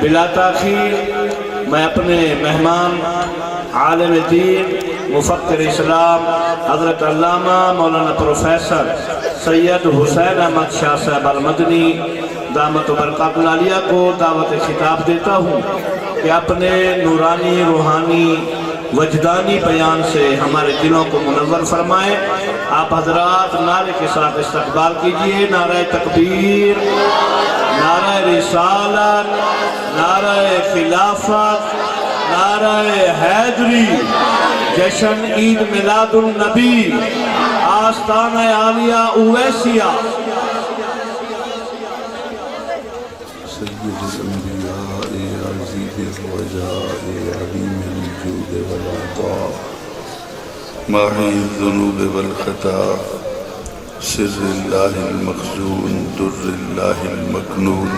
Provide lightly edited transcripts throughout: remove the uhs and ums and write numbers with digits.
بلا تاخیر میں اپنے مہمان عالم دین مفکر اسلام حضرت علامہ مولانا پروفیسر سید حسین احمد شاہ صاحب المدنی دامت و برکات العالیہ کو دعوت خطاب دیتا ہوں کہ اپنے نورانی روحانی وجدانی بیان سے ہمارے دلوں کو منور فرمائیں۔ آپ حضرات نعرے کے ساتھ استقبال کیجئے۔ نعرہ تکبیر، نعرہ رسالت، نعرہ خلافت، نعرہ حیدری، جشن عید میلاد النبی، آستانہ عالیہ اویسیہ۔ سید الانبیاء عزیز الوجاء علیم الجود والعطاء ماحی الذنوب والخطا سر اللہ المخزون در اللہ المکنون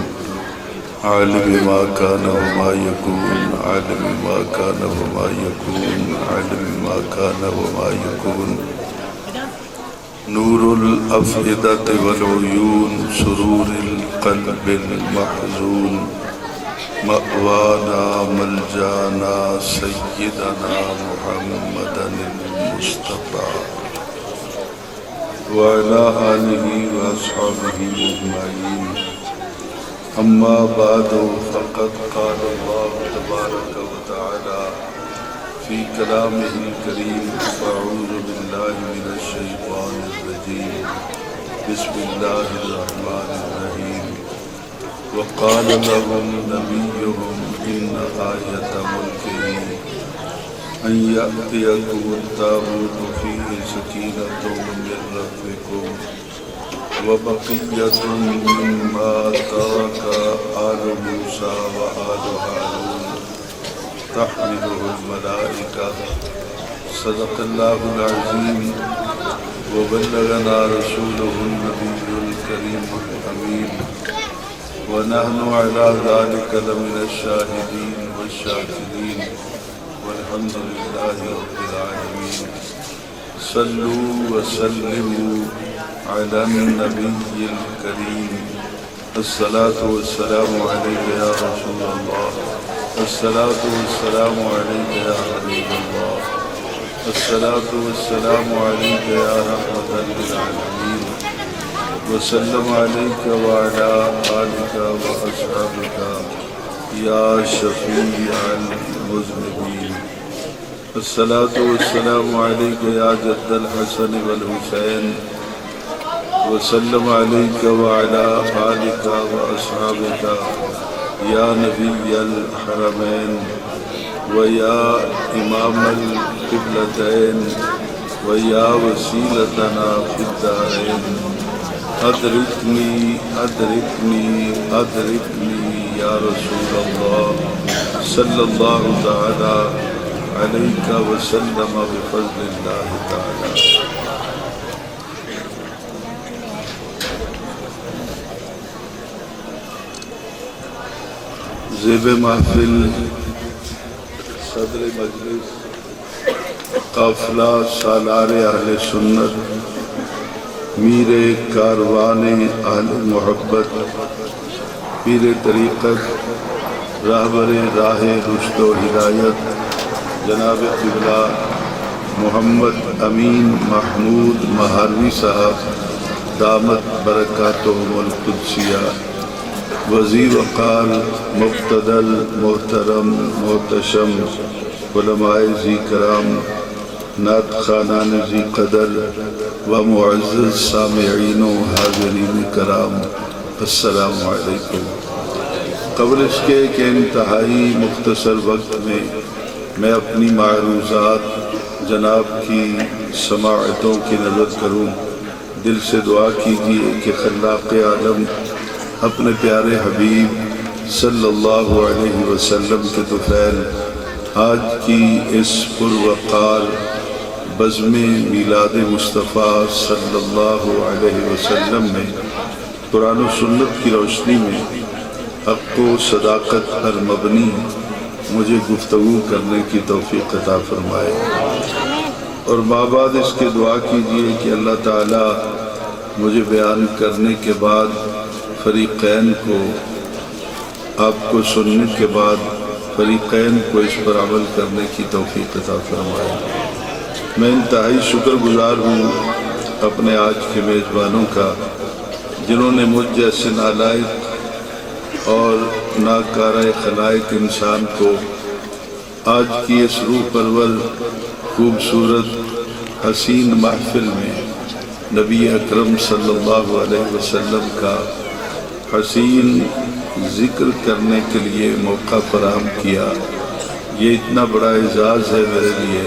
عالم ما کان وما یکون عالم ما کان وما یکون عالم ما کان وما یکون نور الافئدة والعیون سرور القلب المحزون مأوانا ملجانا سیدنا محمد المصطفى وعلى آلہ واصحابہ اجمعین۔ اما بعد فقد قال اللہ تبارک وتعالی في كلامه الكريم فأعوذ بالله من الشيطان الرجيم بسم الله الرحمن الرحيم وقال لهم نبيهم إن آية ملكه أن يأتيكم التابوت فيه سكينة من ربكم وبقية مما ترك آل موسى وآل هارون تحمله الملائكة صدق الله العظيم وبلغنا رسوله النبي الكريم الأمين ونحن على ذلك لمن الشاهدين والشاكرين والحمد لله رب العالمين۔ صلوا وسلموا على النبي الكريم الصلاة والسلام عليك يا رسول الله، الصلاة والسلام عليك يا حبيب الله، الصلاة والسلام عليك يا رحمة للعالمين، وسلم عليك وعلى آلك وأصحابك يا شفيع المذنبين۔ الصلاة والسلام عليك يا جد الحسن والحسين، وسلم عليك وعلى آلك وأصحابك یا نبی الحرمین ویا امام القبلتین ویا وسیلتنا فی الدارین ادرکنی ادرکنی ادرکنی یا رسول اللہ صلی اللہ تعالی علیک وسلم بفضل اللہ تعالی۔ زیب محفل صدر مجلس قافلہ سالار اہل سنت میر کاروان اہل محبت پیر طریقت راہبر راہ رشد و ہدایت جناب قبلہ محمد امین محمود مہاروی صاحب دامت برکاتہم القدسیہ، وزیر وقار مقتدر محترم محتشم علماء ذی کرام نعت خوانان ذی قدر و معزز سامعین و حاضرین کرام، السلام علیکم۔ قبل اس کے کہ انتہائی مختصر وقت میں اپنی معروضات جناب کی سماعتوں کی نظر کروں، دل سے دعا کیجیے کہ خلاق عالم اپنے پیارے حبیب صلی اللہ علیہ وسلم کے طفیل آج کی اس پروقار بزم میلاد مصطفیٰ صلی اللہ علیہ وسلم میں قرآن و سنت کی روشنی میں حق و صداقت پر مبنی مجھے گفتگو کرنے کی توفیق عطا فرمائے، اور بعد اس کے دعا کیجئے کہ اللہ تعالیٰ مجھے بیان کرنے کے بعد فریقین کو آپ کو سننے کے بعد فریقین کو اس پر عمل کرنے کی توفیق عطا فرمائے۔ میں انتہائی شکر گزار ہوں اپنے آج کے میزبانوں کا، جنہوں نے مجھ جیسے نالائق اور ناکارہ خلائق انسان کو آج کی اس روح پرور خوبصورت حسین محفل میں نبی اکرم صلی اللہ علیہ وسلم کا حسین ذکر کرنے کے لیے موقع فراہم کیا۔ یہ اتنا بڑا اعزاز ہے میرے لیے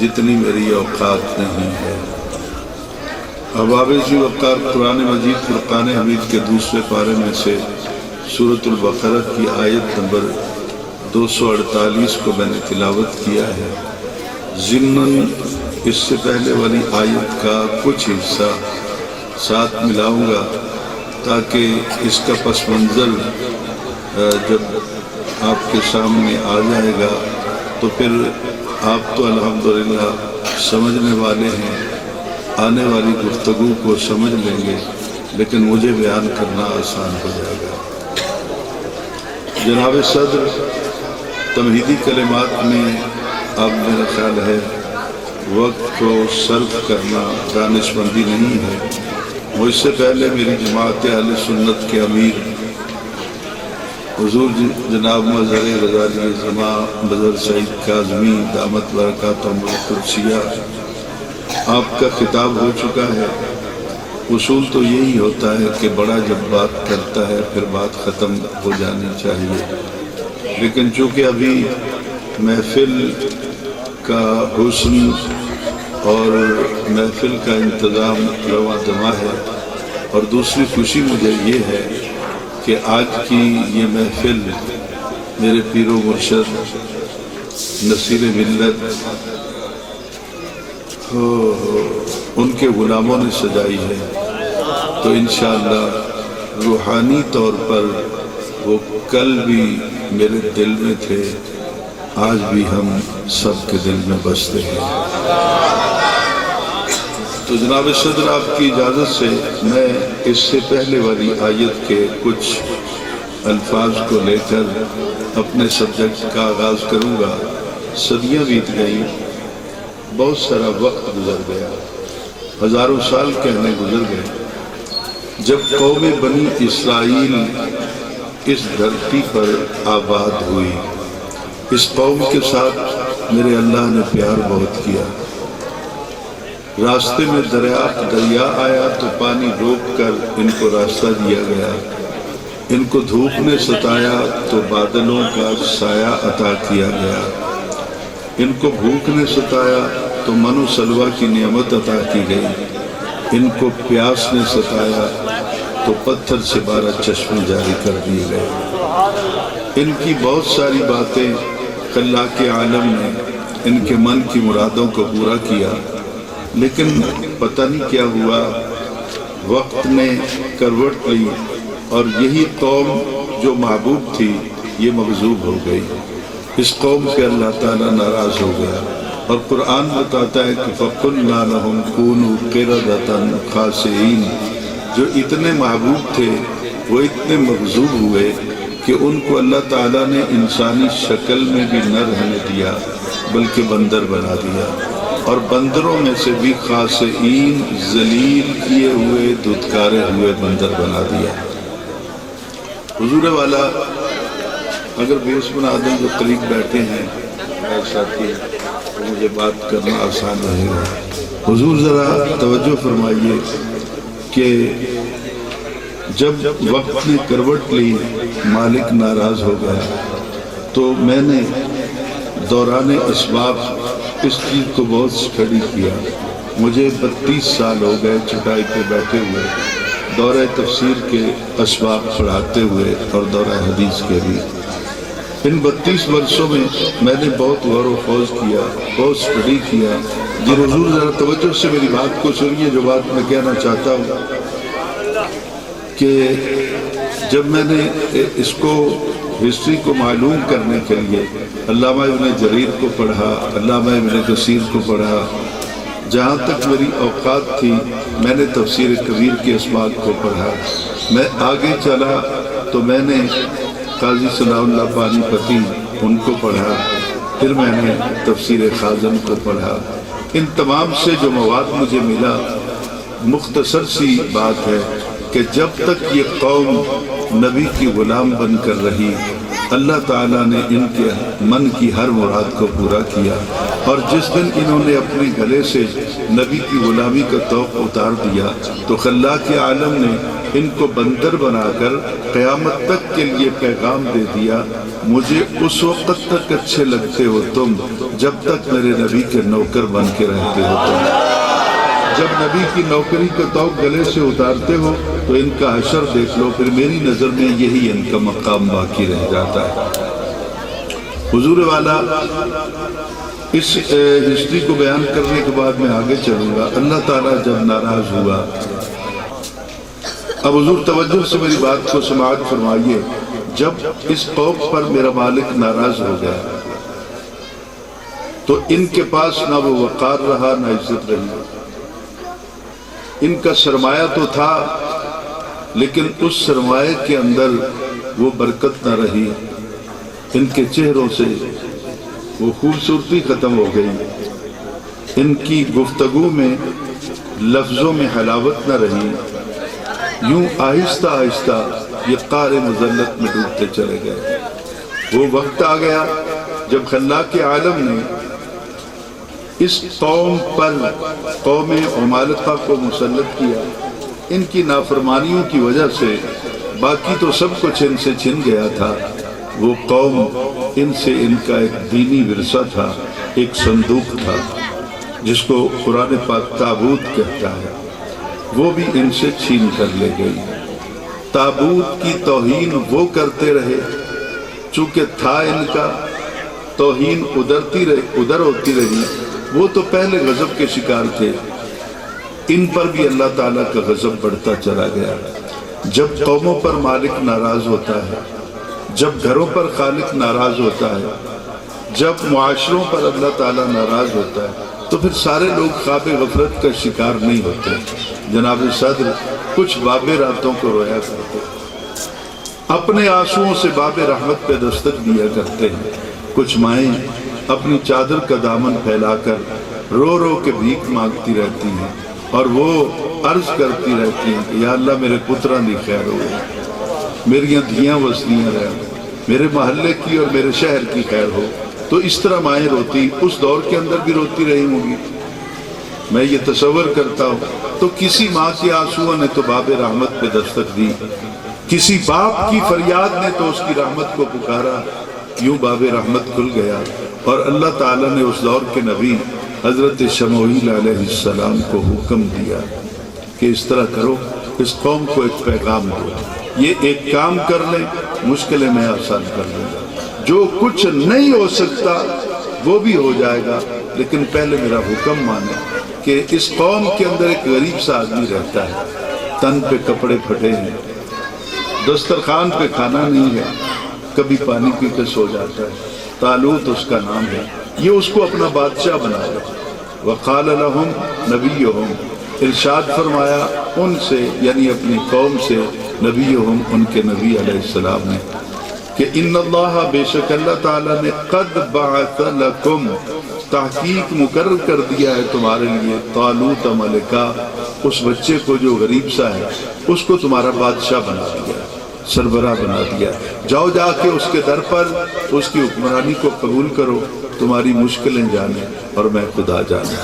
جتنی میری اوقات نہیں ہے۔ احباب ذی وقار، قرآن مجید فرقان حمید کے دوسرے پارے میں سے سورۃ البقرہ کی آیت نمبر 248 کو میں نے تلاوت کیا ہے۔ ضمناً اس سے پہلے والی آیت کا کچھ حصہ ساتھ ملاؤں گا تاکہ اس کا پس منظر جب آپ کے سامنے آ جائے گا تو پھر آپ تو الحمدللہ سمجھنے والے ہیں، آنے والی گفتگو کو سمجھ لیں گے، لیکن مجھے بیان کرنا آسان ہو جائے گا۔ جناب صدر، تمہیدی کلمات میں اب میرا خیال ہے وقت کو صرف کرنا دانشمندی نہیں ہے۔ مجھ سے پہلے میری جماعت اہل سنت کے امیر حضور جناب مظہر غزالی زماں بظر سعید کاظمی دامت برکاتہم القدسیہ، آپ کا خطاب ہو چکا ہے۔ اصول تو یہی ہوتا ہے کہ بڑا جب بات کرتا ہے پھر بات ختم ہو جانی چاہیے، لیکن چونکہ ابھی محفل کا حسن اور محفل کا انتظام رواں دواں ہے، اور دوسری خوشی مجھے یہ ہے کہ آج کی یہ محفل میرے پیر و مرشد نصیر ملت ان کے غلاموں نے سجائی ہے، تو انشاءاللہ روحانی طور پر وہ کل بھی میرے دل میں تھے، آج بھی ہم سب کے دل میں بستے ہیں۔ تو جناب صدر، آپ کی اجازت سے میں اس سے پہلے والی آیت کے کچھ الفاظ کو لے کر اپنے سبجیکٹ کا آغاز کروں گا۔ صدیاں بیت گئیں، بہت سارا وقت گزر گیا، ہزاروں سال کہنے گزر گئے، جب قوم بنی اسرائیل اس دھرتی پر آباد ہوئی۔ اس قوم کے ساتھ میرے اللہ نے پیار بہت کیا۔ راستے میں دریا آیا تو پانی روک کر ان کو راستہ دیا گیا، ان کو دھوپ نے ستایا تو بادلوں کا سایہ عطا کیا گیا، ان کو بھوک نے ستایا تو من و سلوہ کی نعمت عطا کی گئی، ان کو پیاس نے ستایا تو پتھر سے 12 چشمے جاری کر دیے گئے۔ ان کی بہت ساری باتیں خلاق عالم نے ان کے من کی مرادوں کو پورا کیا، لیکن پتہ نہیں کیا ہوا، وقت نے کروٹ لی اور یہی قوم جو محبوب تھی یہ مغضوب ہو گئی۔ اس قوم پہ اللہ تعالیٰ ناراض ہو گیا، اور قرآن بتاتا ہے کہ فَقُلْنَا لَهُمْ كُونُوا قِرَدَةً خَاسِئِينَ، جو اتنے محبوب تھے وہ اتنے مغضوب ہوئے کہ ان کو اللہ تعالیٰ نے انسانی شکل میں بھی نہ رہنے دیا بلکہ بندر بنا دیا، اور بندروں میں سے بھی خاسئین، ذلیل کیے ہوئے، دھتکارے ہوئے بندر بنا دیا۔ حضور والا اگر بیس بنا دیں جو قریب بیٹھے ہیں میرے ساتھی، تو مجھے بات کرنا آسان رہے گا۔ حضور ذرا توجہ فرمائیے کہ جب وقت نے کروٹ لی، مالک ناراض ہو گیا، تو میں نے دوران اسباب اس چیز کو بہت اسٹڈی کیا۔ مجھے 32 سال ہو گئے چٹائی پہ بیٹھے ہوئے، دورہ تفسیر کے اسباب پڑھاتے ہوئے اور دورہ حدیث کے بھی۔ ان 32 برسوں میں نے بہت غور و خوض کیا، بہت اسٹڈی کیا۔ جی حضور ذرا توجہ سے میری بات کو سنیے، جو بات میں کہنا چاہتا ہوں کہ جب میں نے اس کو ہسٹری کو معلوم کرنے کے لیے علامہ ابن جریر کو پڑھا، علامہ ابن کثیر کو پڑھا، جہاں تک میری اوقات تھی میں نے تفسیر کبیر کے اسباق کو پڑھا۔ میں آگے چلا تو میں نے قاضی ثناء اللہ پانی پتی ان کو پڑھا، پھر میں نے تفسیر خازن کو پڑھا۔ ان تمام سے جو مواد مجھے ملا، مختصر سی بات ہے کہ جب تک یہ قوم نبی کی غلام بن کر رہی، اللہ تعالیٰ نے ان کے من کی ہر مراد کو پورا کیا، اور جس دن انہوں نے اپنے گلے سے نبی کی غلامی کا طوق اتار دیا تو خلاق عالم نے ان کو بندر بنا کر قیامت تک کے لیے پیغام دے دیا، مجھے اس وقت تک اچھے لگتے ہو تم جب تک میرے نبی کے نوکر بن کے رہتے ہو تم۔ جب نبی کی نوکری کا طوق گلے سے اتارتے ہو تو ان کا حشر دیکھ لو، پھر میری نظر میں یہی ان کا مقام باقی رہ جاتا ہے۔ حضور والا اس ہسٹری کو بیان کرنے کے بعد میں آگے چلوں گا۔ اللہ تعالیٰ جب ناراض ہوا، اب حضور توجہ سے میری بات کو سماعت فرمائیے، جب اس قوم پر میرا مالک ناراض ہو گیا تو ان کے پاس نہ وہ وقار رہا نہ عزت رہی۔ ان کا سرمایہ تو تھا لیکن اس سرمایہ کے اندر وہ برکت نہ رہی، ان کے چہروں سے وہ خوبصورتی ختم ہو گئی، ان کی گفتگو میں لفظوں میں حلاوت نہ رہی، یوں آہستہ آہستہ یہ قعر مذلت میں ڈوبتے چلے گئے۔ وہ وقت آ گیا جب خلاق عالم نے اس قوم پر قوم عمالقہ کو مسلط کیا۔ ان کی نافرمانیوں کی وجہ سے باقی تو سب کچھ ان سے چھن گیا تھا، وہ قوم ان سے ان کا ایک دینی ورثہ تھا، ایک صندوق تھا جس کو قرآن پاک تابوت کہتا ہے، وہ بھی ان سے چھین کر لے گئی۔ تابوت کی توہین وہ کرتے رہے، چونکہ تھا ان کا، توہین ادھر ہوتی رہی، وہ تو پہلے غضب کے شکار تھے، ان پر بھی اللہ تعالیٰ کا غضب بڑھتا چلا گیا۔ جب قوموں پر مالک ناراض ہوتا ہے، جب گھروں پر خالق ناراض ہوتا ہے، جب معاشروں پر اللہ تعالیٰ ناراض ہوتا ہے تو پھر سارے لوگ خواب غفلت کا شکار نہیں ہوتے۔ جناب صدر کچھ باب راتوں کو رویا کرتے، اپنے آنسوؤں سے باب رحمت پہ دستک دیا کرتے ہیں۔ کچھ مائیں اپنی چادر کا دامن پھیلا کر رو رو کے بھیک مانگتی رہتی ہیں اور وہ عرض کرتی رہتی ہیں کہ یا اللہ میرے پتروں دی خیر ہو، میریاں دھیاں وسنیاں رہے، میرے محلے کی اور میرے شہر کی خیر ہو۔ تو اس طرح مائیں روتی، اس دور کے اندر بھی روتی رہی ہوں گی، میں یہ تصور کرتا ہوں۔ تو کسی ماں کے آنسوؤں نے تو باب رحمت پہ دستک دی، کسی باپ کی فریاد نے تو اس کی رحمت کو پکارا، یوں باب رحمت کھل گیا، اور اللہ تعالیٰ نے اس دور کے نبی حضرت شموئیل علیہ السلام کو حکم دیا کہ اس طرح کرو، اس قوم کو ایک پیغام دو، یہ ایک کام کر لیں مشکلیں میں آسان کر لوں گا، جو کچھ نہیں ہو سکتا وہ بھی ہو جائے گا، لیکن پہلے میرا حکم مانے کہ اس قوم کے اندر ایک غریب سا آدمی رہتا ہے، تن پہ کپڑے پھٹے ہیں، دسترخوان پہ کھانا نہیں ہے، کبھی پانی پی کے سو جاتا ہے، طالوت اس کا نام ہے، یہ اس کو اپنا بادشاہ بنا لے۔ وقال لهم نبیہم، ارشاد فرمایا ان سے یعنی اپنی قوم سے، نبیہم ان کے نبی علیہ السلام نے، کہ ان اللہ بے شک اللہ تعالیٰ نے قد بعث لکم تحقیق مقرر کر دیا ہے تمہارے لیے طالوت ملکہ، اس بچے کو جو غریب سا ہے اس کو تمہارا بادشاہ بنا دیا، سربراہ بنا دیا، جاؤ جا کے اس کے در پر اس کی حکمرانی کو قبول کرو، تمہاری مشکلیں جانے اور میں خدا جانے۔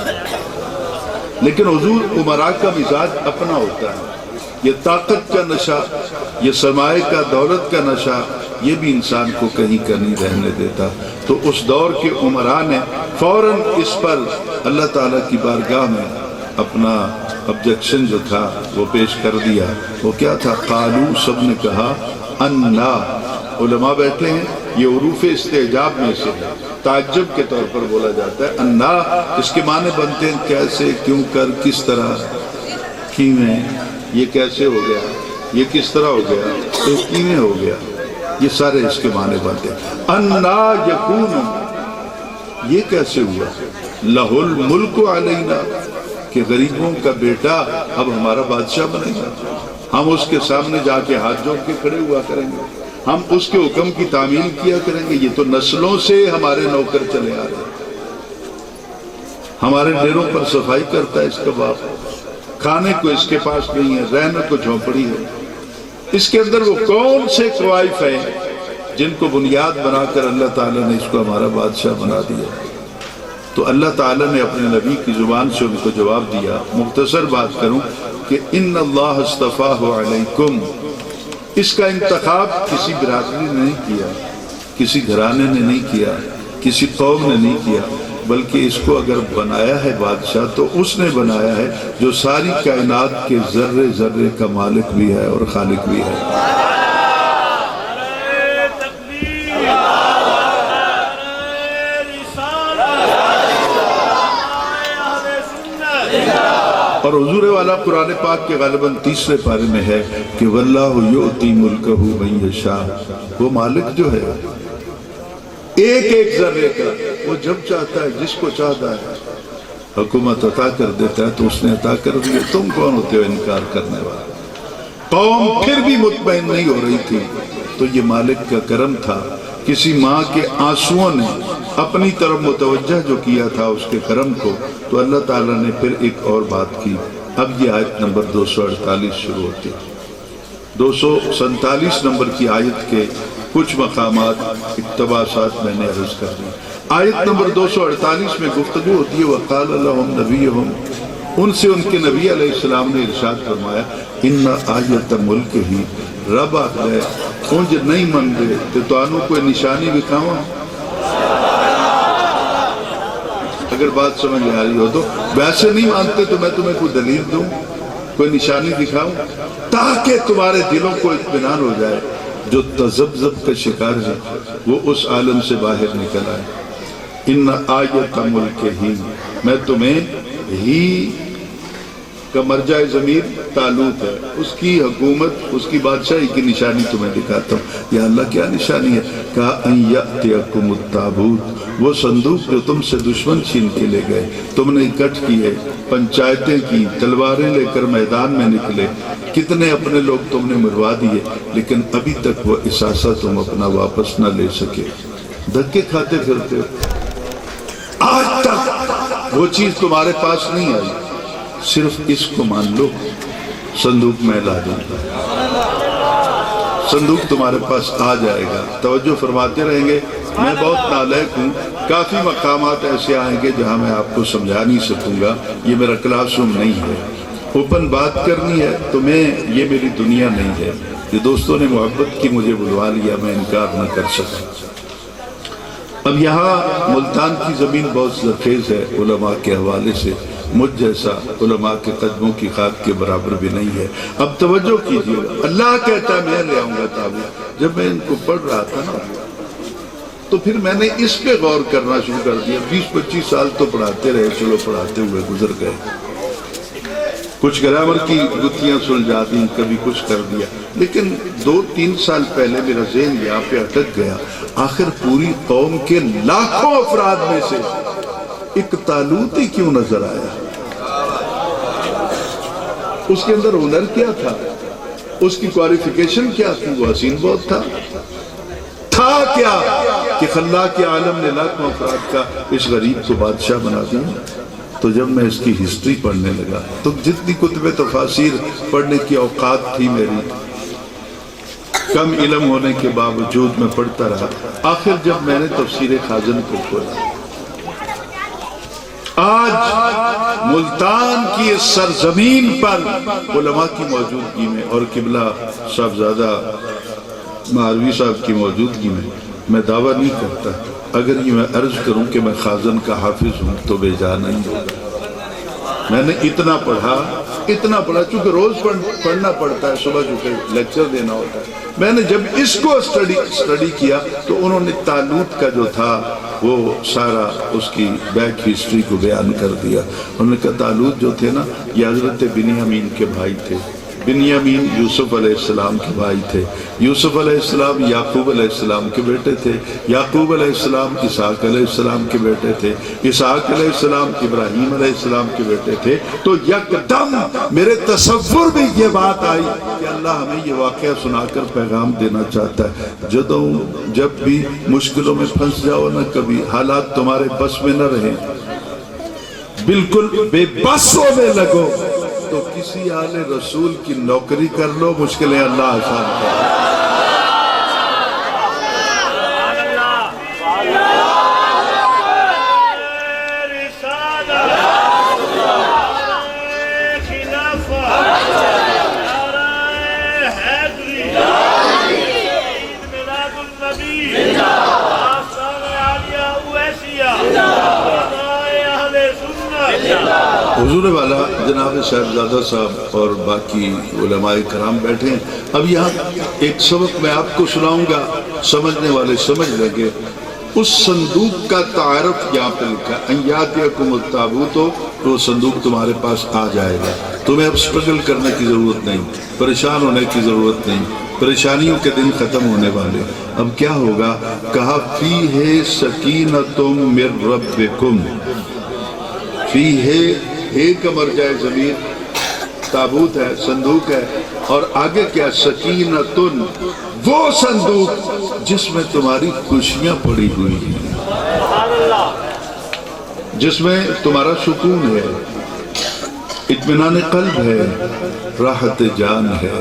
لیکن حضور عمراء کا مزاج اپنا ہوتا ہے، یہ طاقت کا نشہ، یہ سرمایہ کا، دولت کا نشہ، یہ بھی انسان کو کہیں کا نہیں رہنے دیتا۔ تو اس دور کے عمراء نے فوراً اس پر اللہ تعالیٰ کی بارگاہ میں اپنا objection جو تھا وہ پیش کر دیا۔ وہ کیا تھا؟ قالو، سب نے کہا، انا، علماء بیٹھے ہیں، یہ حروف استعجاب میں سے ہے، تعجب کے طور پر بولا جاتا ہے۔ انا اس کے معنی بنتے ہیں کیسے، کیوں کر، کس طرح، کیویں، یہ کیسے ہو گیا، یہ کس طرح ہو گیا، یہ کیویں ہو گیا، یہ سارے اس کے معنی بنتے ہیں۔ انا یکون، یہ کیسے ہوا، لہ الملک علینا، کہ غریبوں کا بیٹا اب ہمارا بادشاہ بنے گا، ہم اس کے سامنے جا کے ہاتھ جوڑ کے کھڑے ہوا کریں گے۔ ہم اس کے حکم کی تعمیل کیا کریں گے. یہ تو نسلوں سے ہمارے نوکر چلے آ رہے ہیں. ہمارے ڈیروں پر صفائی کرتا ہے اس کا باپ, کھانے کو اس کے پاس نہیں ہے, رہنے کو جھونپڑی ہے. اس کے اندر وہ کون سے کوائف ہیں جن کو بنیاد بنا کر اللہ تعالیٰ نے اس کو ہمارا بادشاہ بنا دیا. تو اللہ تعالیٰ نے اپنے نبی کی زبان سے ان کو جواب دیا. مختصر بات کروں کہ ان اللہ اصطفاہ علیکم, اس کا انتخاب کسی برادری نے نہیں کیا, کسی گھرانے نے نہیں کیا, کسی قوم نے نہیں کیا, بلکہ اس کو اگر بنایا ہے بادشاہ تو اس نے بنایا ہے جو ساری کائنات کے ذرے ذرے کا مالک بھی ہے اور خالق بھی ہے. اور حضور والا قرآن پاک کے غالباً تیسرے پارے میں ہے کہ واللہ یؤتی ملکہ من یشاء, وہ مالک جو ہے ایک ایک ذرے کا, وہ جب چاہتا ہے جس کو چاہتا ہے حکومت عطا کر دیتا ہے. تو اس نے عطا کر دیا, تم کون ہوتے ہو انکار کرنے والا. قوم پھر بھی مطمئن نہیں ہو رہی تھی, تو یہ مالک کا کرم تھا. کسی ماں کے آنسوؤں نے اپنی طرف متوجہ جو کیا تھا اس کے کرم کو, تو اللہ تعالیٰ نے پھر ایک اور بات کی. اب یہ آیت نمبر 248 شروع ہوتی ہے. 247 نمبر کی آیت کے کچھ مقامات اقتباسات میں نے عرض کر دی. آیت نمبر 248 میں گفتگو ہوتی ہے وقال لهم نبیہم, ان سے ان کے نبی علیہ السلام نے ارشاد فرمایا ان آیت ملک ہی رب آخر اونج نہیں من دے تو تانوں کوئی نشانی دکھاواں. اگر بات سمجھ میں آ رہی ہو تو ویسے نہیں مانتے تو میں تمہیں کوئی دلیل دوں, کوئی نشانی دکھاؤں, تاکہ تمہارے دلوں کو اطمینان ہو جائے. جو تذبذب کا شکار ہے وہ اس عالم سے باہر نکل آئے. ان آیت ملک ہی, میں تمہیں ہی کا مرجع ضمیر طالوت ہے, اس کی حکومت, اس کی بادشاہی کی نشانی تمہیں دکھاتا ہوں. یا اللہ کیا نشانی ہے؟ کہا ان یأتیکم التابوت, وہ صندوق جو تم سے دشمن چھین کے لے گئے, تم نے اکٹھ کیے, پنچایتیں کی, تلواریں لے کر میدان میں نکلے, کتنے اپنے لوگ تم نے مروا دیے, لیکن ابھی تک وہ اثاثہ تم اپنا واپس نہ لے سکے. دھکے کھاتے پھرتے آج تک وہ چیز تمہارے پاس نہیں آئی. صرف اس کو مان لو, صندوق میں لا دوں گا, صندوق تمہارے پاس آ جائے گا. توجہ فرماتے رہیں گے. میں بہت نالائق ہوں, کافی مقامات ایسے آئیں گے جہاں میں آپ کو سمجھا نہیں سکوں گا. یہ میرا کلاس روم نہیں ہے, اوپن بات کرنی ہے تو میں, یہ میری دنیا نہیں ہے. یہ دوستوں نے محبت کی مجھے بلوا لیا, میں انکار نہ کر سکا. اب یہاں ملتان کی زمین بہت زرخیز ہے علماء کے حوالے سے, مجھ جیسا علماء کے قدموں کی خاک کے برابر بھی نہیں ہے. اب توجہ کیجئے, اللہ کہتا ہے میں لے آؤں گا تابوت. جب میں ان کو پڑھ رہا تھا نا تو پھر میں نے اس پہ غور کرنا شروع کر دیا. 20-25 سال تو پڑھاتے رہے, چلو پڑھاتے ہوئے گزر گئے. کچھ گرامر کی گتھیاں سلجھا دیں, کبھی کچھ کر دیا, لیکن 2-3 سال پہلے میرا ذہن یہاں پہ اٹک گیا. آخر پوری قوم کے لاکھوں افراد میں سے ایک طالوت ہی کیوں نظر آیا؟ اس کے اندر ہنر کیا تھا؟ اس کی کوالیفیکیشن کیا تھی؟ وہ حسین بہت تھا کیا کہ خلاق عالم نے لاکھوں افراد کا اس غریب کو بادشاہ بنا دیا. تو جب میں اس کی ہسٹری پڑھنے لگا تو جتنی کتب تفاسیر پڑھنے کی اوقات تھی میری, کم علم ہونے کے باوجود میں پڑھتا رہا. آخر جب میں نے تفسیر خازن کو کھولا, آج ملتان کی اس سرزمین پر علماء کی موجودگی میں اور قبلہ صاحبزادہ مہروی صاحب کی موجودگی میں دعویٰ نہیں کرتا, اگر یہ میں عرض کروں کہ میں خازن کا حافظ ہوں تو بے جا نہیں ہوگا. میں نے اتنا پڑھا, چونکہ روز پڑھنا پڑتا ہے, صبح چونکہ لیکچر دینا ہوتا ہے. میں نے جب اس کو اسٹڈی کیا تو انہوں نے طالوت کا جو تھا وہ سارا اس کی بیک ہسٹری کو بیان کر دیا. انہوں نے کہا طالوت جو تھے نا, یہ حضرت بنیامین کے بھائی تھے. بنیامین یوسف علیہ السلام کے بھائی تھے، یوسف علیہ السلام یعقوب علیہ السلام کے بیٹے تھے، یعقوب علیہ السلام اسحاق علیہ السلام کے بیٹے تھے، اسحاق علیہ السلام ابراہیم علیہ السلام کے بیٹے تھے۔ تو یکدم میرے تصور میں یہ بات آئی کہ اللہ ہمیں یہ واقعہ سنا کر پیغام دینا چاہتا ہے، جب بھی مشکلوں میں پھنس جاؤ نا، کبھی حالات تمہارے بس میں نہ رہیں، بالکل بے بس ہونے لگو، تو کسی آل رسول کی نوکری کر لو، مشکلیں اللہ آسان کر۔ حضور والا جناب صاحبزادہ صاحب اور باقی علماء کرام بیٹھے ہیں۔ اب یہاں ایک سبق میں آپ کو سناؤں گا، سمجھنے والے سمجھ لیں گے۔ اس صندوق کا تعارف یہاں پہ لکھا ہے، ان یاتیکم التابوت، تو وہ صندوق تمہارے پاس آ جائے گا، تمہیں اب سٹرگل کرنے کی ضرورت نہیں، پریشان ہونے کی ضرورت نہیں، پریشانیوں کے دن ختم ہونے والے۔ اب کیا ہوگا؟ کہا فیہ سکینۃ من ربکم، فیہ ایک مرجع ضمیر، تابوت ہے، صندوق ہے، اور آگے کیا؟ سکینۃ، وہ صندوق جس میں تمہاری خوشیاں پڑی ہوئی ہیں، جس میں تمہارا سکون ہے، اطمینان قلب ہے، راحت جان ہے،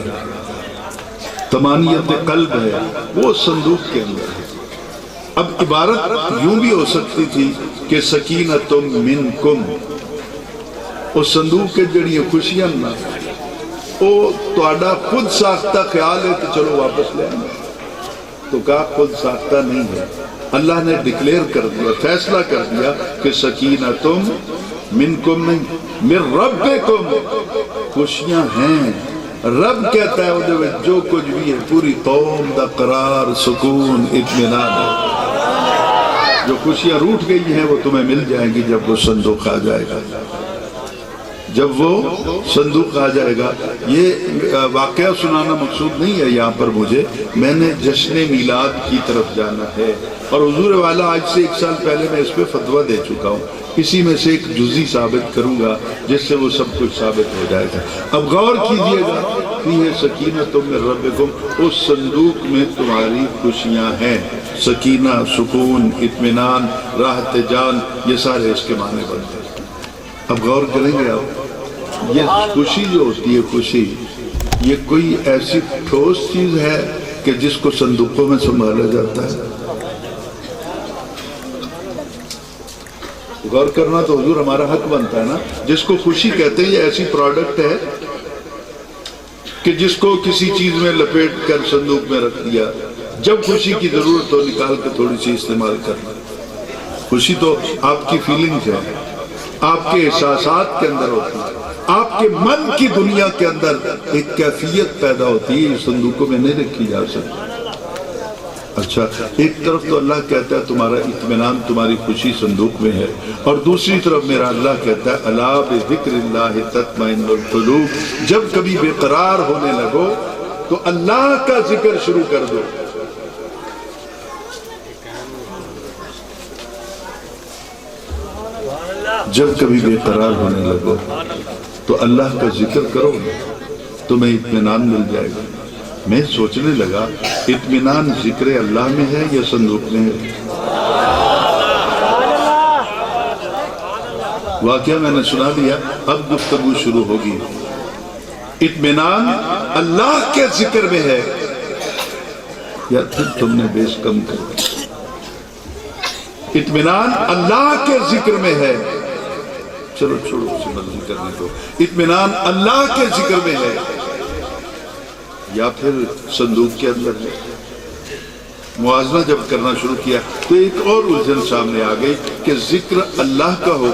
طمانینت قلب ہے، وہ صندوق کے اندر ہے۔ اب عبارت یوں بھی ہو سکتی تھی کہ سکینۃ منکم، اس صندوق کے جڑی خوشیاں نہ، وہ تہاڈا خود ساختہ خیال ہے کہ چلو واپس لے آئیں، تو کہا خود ساختہ نہیں ہے، اللہ نے ڈکلیئر کر دیا، فیصلہ کر دیا کہ سکینۃ منکم نہیں، من ربکم، خوشیاں ہیں۔ رب کہتا ہے وہ جو کچھ بھی ہے، پوری قوم دا قرار، سکون، اطمینان ہے۔ جو خوشیاں روٹ گئی ہیں وہ تمہیں مل جائیں گی جب وہ صندوق آ جائے گا، جب وہ صندوق آ جائے گا۔ یہ واقعہ سنانا مقصود نہیں ہے یہاں پر مجھے، میں نے جشن میلاد کی طرف جانا ہے، اور حضور والا آج سے 1 سال پہلے میں اس پہ فتویٰ دے چکا ہوں، اسی میں سے ایک جزی ثابت کروں گا جس سے وہ سب کچھ ثابت ہو جائے گا۔ اب غور کیجئے گا، فیہ سکینۃ من ربکم، اس صندوق میں تمہاری خوشیاں ہیں، سکینہ، سکون، اطمینان، راحت جان، یہ سارے اس کے معنی بنتے ہیں۔ اب غور کریں گے آپ، یہ خوشی جو ہوتی ہے، خوشی یہ کوئی ایسی ٹھوس چیز ہے کہ جس کو صندوقوں میں سنبھالا جاتا ہے؟ غور کرنا تو حضور ہمارا حق بنتا ہے نا۔ جس کو خوشی کہتے ہیں، یہ ایسی پروڈکٹ ہے کہ جس کو کسی چیز میں لپیٹ کر صندوق میں رکھ دیا، جب خوشی کی ضرورت ہو نکال کے تھوڑی سی استعمال کرنا۔ خوشی تو آپ کی فیلنگز ہے، آپ کے احساسات کے اندر ہوتی ہے، آپ کے من کی دنیا کے اندر ایک کیفیت پیدا ہوتی ہے، صندوقوں میں نہیں رکھی جا سکتی۔ اچھا، ایک طرف تو اللہ کہتا ہے تمہارا اطمینان، تمہاری خوشی صندوق میں ہے، اور دوسری طرف میرا اللہ کہتا ہے الا بذکر اللہ تطمئن القلوب، جب کبھی بے قرار ہونے لگو تو اللہ کا ذکر شروع کر دو۔ جب کبھی بے قرار ہونے لگو تو اللہ کا ذکر کرو، تمہیں اطمینان مل جائے گا۔ میں سوچنے لگا، اطمینان ذکر اللہ میں ہے یا صندوق میں ہے؟ واقعہ میں نے سنا دیا، اب گفتگو شروع ہوگی۔ اطمینان اللہ کے ذکر میں ہے یا پھر تم نے بیس کم کر دیا؟ اطمینان اللہ کے ذکر میں ہے، چلو چھوڑو اسے مرضی کرنے دو، اطمینان اللہ کے ذکر میں ہے یا پھر صندوق کے اندر ہے؟ موازنہ جب کرنا شروع کیا تو ایک اور الجھن سامنے آ گئی کہ ذکر اللہ کا ہو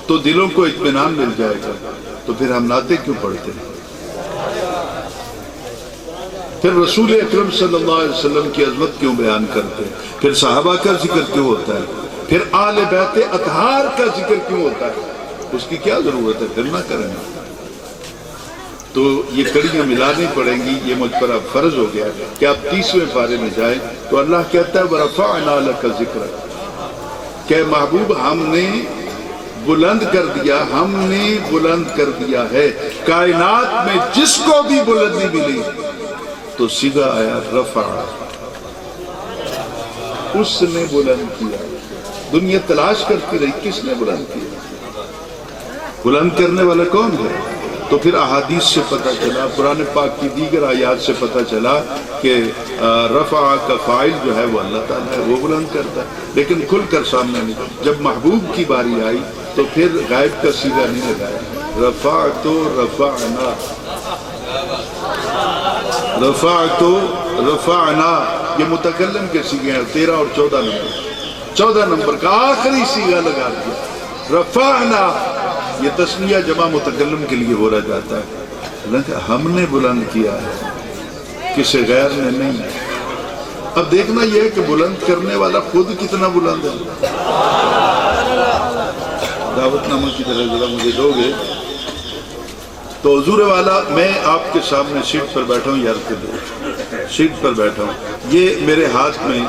تو دلوں کو اطمینان مل جائے گا، تو پھر ہم نعتیں کیوں پڑھتے ہیں؟ پھر رسول اکرم صلی اللہ علیہ وسلم کی عظمت کیوں بیان کرتے ہیں؟ پھر صحابہ کا ذکر کیوں ہوتا ہے؟ پھر آل بیت اطہار کا ذکر کیوں ہوتا ہے؟ اس کی کیا ضرورت ہے؟ پھر نہ کریں۔ تو یہ کڑیاں ملانی پڑیں گی. یہ مجھ پر اب فرض ہو گیا کہ آپ 30ویں پارے میں جائیں تو اللہ کہتا ہے وَرَفَعْنَا لَكَ ذِكْرَكَ کہ محبوب ہم نے بلند کر دیا، ہم نے بلند کر دیا ہے. کائنات میں جس کو بھی بلندی ملی تو سیدھا آیا رفع، اس نے بلند کیا. دنیا تلاش کرتی رہی کس نے بلند کیا، بلند کرنے والا کون ہے؟ تو پھر احادیث سے پتہ چلا، قرآن پاک کی دیگر آیات سے پتہ چلا کہ رفع کا فاعل جو ہے وہ اللہ تعالیٰ ہے، وہ بلند کرتا ہے. لیکن کھل کر سامنے نہیں. جب محبوب کی باری آئی تو پھر غائب کا سیدھا نہیں لگایا. رفعت رفعنا، رفعت رفعنا، یہ متکلم کے سیغے ہیں 13 اور 14 نمبر کا آخری سیغہ لگا دیا. رفعنا یہ تسمیہ جمع متکلم کے لیے بولا جاتا ہے. ہم نے بلند کیا ہے، کسی غیر نے نہیں. اب دیکھنا یہ ہے کہ بلند کرنے والا خود کتنا بلند ہے. دعوت نامہ کی طرح ذرا مجھے دو گے تو حضور والا میں آپ کے سامنے سیٹ پر بیٹھا ہوں، یار کے دو سیٹ پر بیٹھا ہوں. یہ میرے ہاتھ میں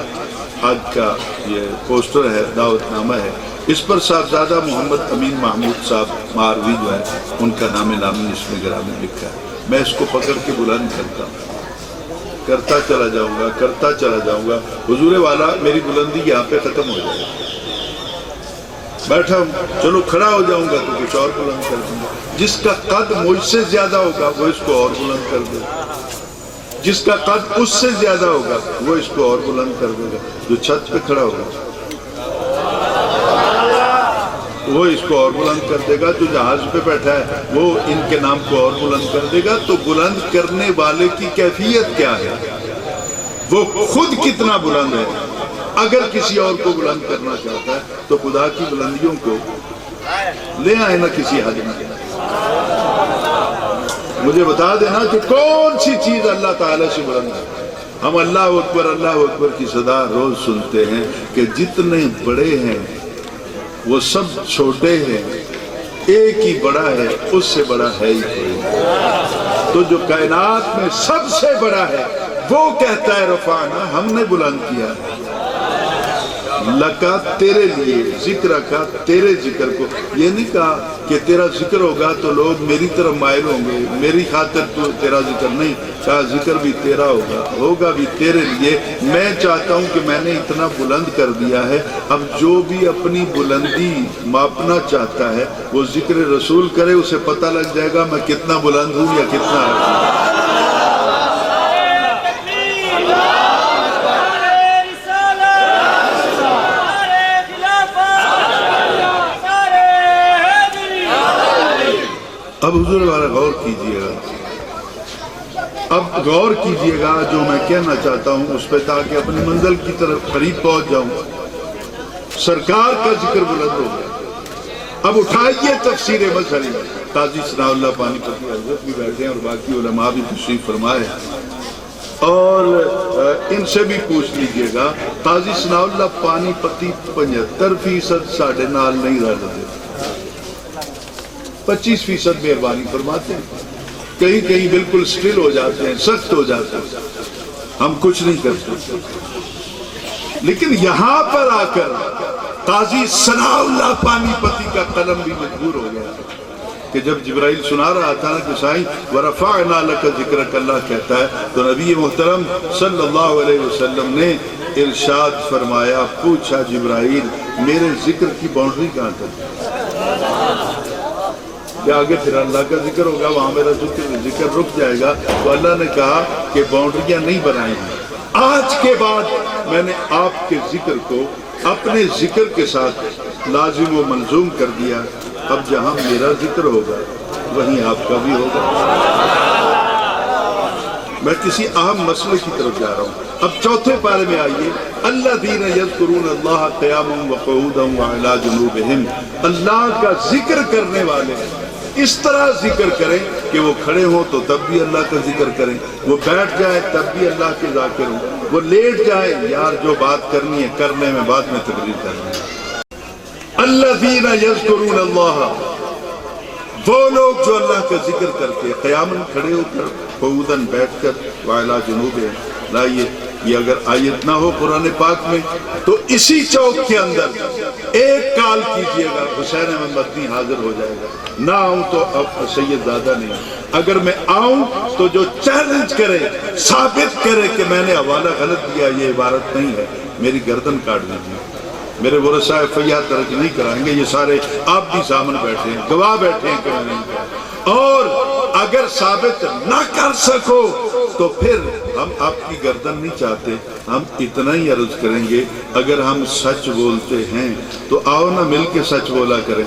آج کا یہ پوسٹر ہے، دعوت نامہ ہے. اس پر صاحبزادہ محمد امین محمود صاحب ماروی جو ہے ان کا نام نامی اس میں گرامی لکھا ہے. میں اس کو پکڑ کے بلند کرتا ہوں، کرتا چلا جاؤں گا، کرتا چلا جاؤں گا. حضور والا میری بلندی یہاں پہ ختم ہو جائے گی. بیٹھا ہوں، چلو کھڑا ہو جاؤں گا تو کچھ اور بلند کر دوں گا. جس کا قد مجھ سے زیادہ ہوگا وہ اس کو اور بلند کر دے گا، جس کا قد اس سے زیادہ ہوگا وہ اس کو اور بلند کر دے گا. جو چھت پہ کھڑا ہوگا وہ اس کو اور بلند کر دے گا، جو جہاز پہ بیٹھا ہے وہ ان کے نام کو اور بلند کر دے گا. تو بلند کرنے والے کی کیفیت کیا ہے، وہ خود کتنا بلند ہے. اگر کسی اور کو بلند کرنا چاہتا ہے تو خدا کی بلندیوں کو لے آئے نا کسی حد میں. مجھے بتا دینا کہ کون سی چیز اللہ تعالیٰ سے بلند ہے. ہم اللہ اکبر کی صدا روز سنتے ہیں کہ جتنے بڑے ہیں وہ سب چھوٹے ہیں، ایک ہی بڑا ہے، اس سے بڑا ہے ہی کوئی. تو جو کائنات میں سب سے بڑا ہے وہ کہتا ہے رفعنا، ہم نے بلند کیا ہے. لکا تیرے لیے، ذکر کا تیرے ذکر کو. یہ نہیں کہا کہ تیرا ذکر ہوگا تو لوگ میری طرف مائل ہوں گے، میری خاطر تو تیرا ذکر نہیں. کہا ذکر بھی تیرا ہوگا بھی تیرے لیے. میں چاہتا ہوں کہ میں نے اتنا بلند کر دیا ہے، اب جو بھی اپنی بلندی ماپنا چاہتا ہے وہ ذکر رسول کرے، اسے پتہ لگ جائے گا میں کتنا بلند ہوں یا کتنا ہے. اب حضور والا غور کیجئے گا، اب غور کیجئے گا جو میں کہنا چاہتا ہوں اس پہ، تاکہ اپنی منزل کی طرف قریب پہنچ جاؤں. سرکار کا ذکر بلند ہو گیا. اب اٹھائیے تفسیر مظہری، قاضی ثناء اللہ پانی پتی حضرت بھی بیٹھے ہیں اور باقی علماء بھی تشریف فرمائے، اور ان سے بھی پوچھ لیجئے گا. قاضی ثناء اللہ پانی پتی 75% ساڑھے نال نہیں رہ رہے، 25% مہربانی فرماتے ہیں. کہیں بالکل سٹل ہو جاتے ہیں، سخت ہو جاتے ہیں، ہم کچھ نہیں کرتے. لیکن یہاں پر آ کر قاضی ثناء اللہ پانی پتی کا قلم بھی مجبور ہو گیا کہ جب جبرائیل سنا رہا تھا نا کہ سائیں وَرَفَعْنَا لَكَ ذِكْرَكَ اللہ کہتا ہے، تو نبی محترم صلی اللہ علیہ وسلم نے ارشاد فرمایا، پوچھا جبرائیل میرے ذکر کی باؤنڈری کہاں تک؟ کہ آگے پھر اللہ کا ذکر ہوگا، وہاں میرا ذکر رک جائے گا. تو اللہ نے کہا کہ باؤنڈریاں نہیں بنائی ہیں. آج کے بعد میں نے آپ کے ذکر کو اپنے ذکر کے ساتھ لازم و ملزوم کر دیا. اب جہاں میرا ذکر ہوگا وہیں آپ کا بھی ہوگا. میں کسی اہم مسئلے کی طرف جا رہا ہوں. اب چوتھے پارے میں آئیے. الذین یذکرون اللہ قیاما وقعودا وعلی جنوبہم. اللہ کا ذکر کرنے والے اس طرح ذکر کریں کہ وہ کھڑے ہوں تو تب بھی اللہ کا ذکر کریں، وہ بیٹھ جائے تب بھی اللہ کے ذاکر ہوں، وہ لیٹ جائے یار جو بات کرنی ہے کرنے میں بعد میں تقریر کرنی ہے. الذین یذکرون اللہ، وہ لوگ جو اللہ کا ذکر کرتے قیامن کھڑے ہو کر قعودن بیٹھ کر وعلا جنوب ہے. لائیے یہ اگر آیت نہ ہو قرآن پاک میں تو اسی چوک کے اندر ایک کال کیجئے گا حسین احمد مدنی حاضر ہو جائے گا. نہ آؤں تو اب سید زادہ نہیں. اگر میں آؤں تو جو چیلنج کرے ثابت کرے کہ میں نے حوالہ غلط دیا یہ عبارت نہیں ہے میری گردن کاٹ دیجیے. میرے ورثہ فیاض درج نہیں کرائیں گے. یہ سارے آپ بھی سامنے بیٹھے ہیں گواہ بیٹھے ہیں کہ میں نہیں کہا. اور اگر ثابت نہ کر سکو تو پھر ہم آپ کی گردن نہیں چاہتے. ہم اتنا ہی عرض کریں گے اگر ہم سچ بولتے ہیں تو آؤ نہ مل کے سچ بولا کریں.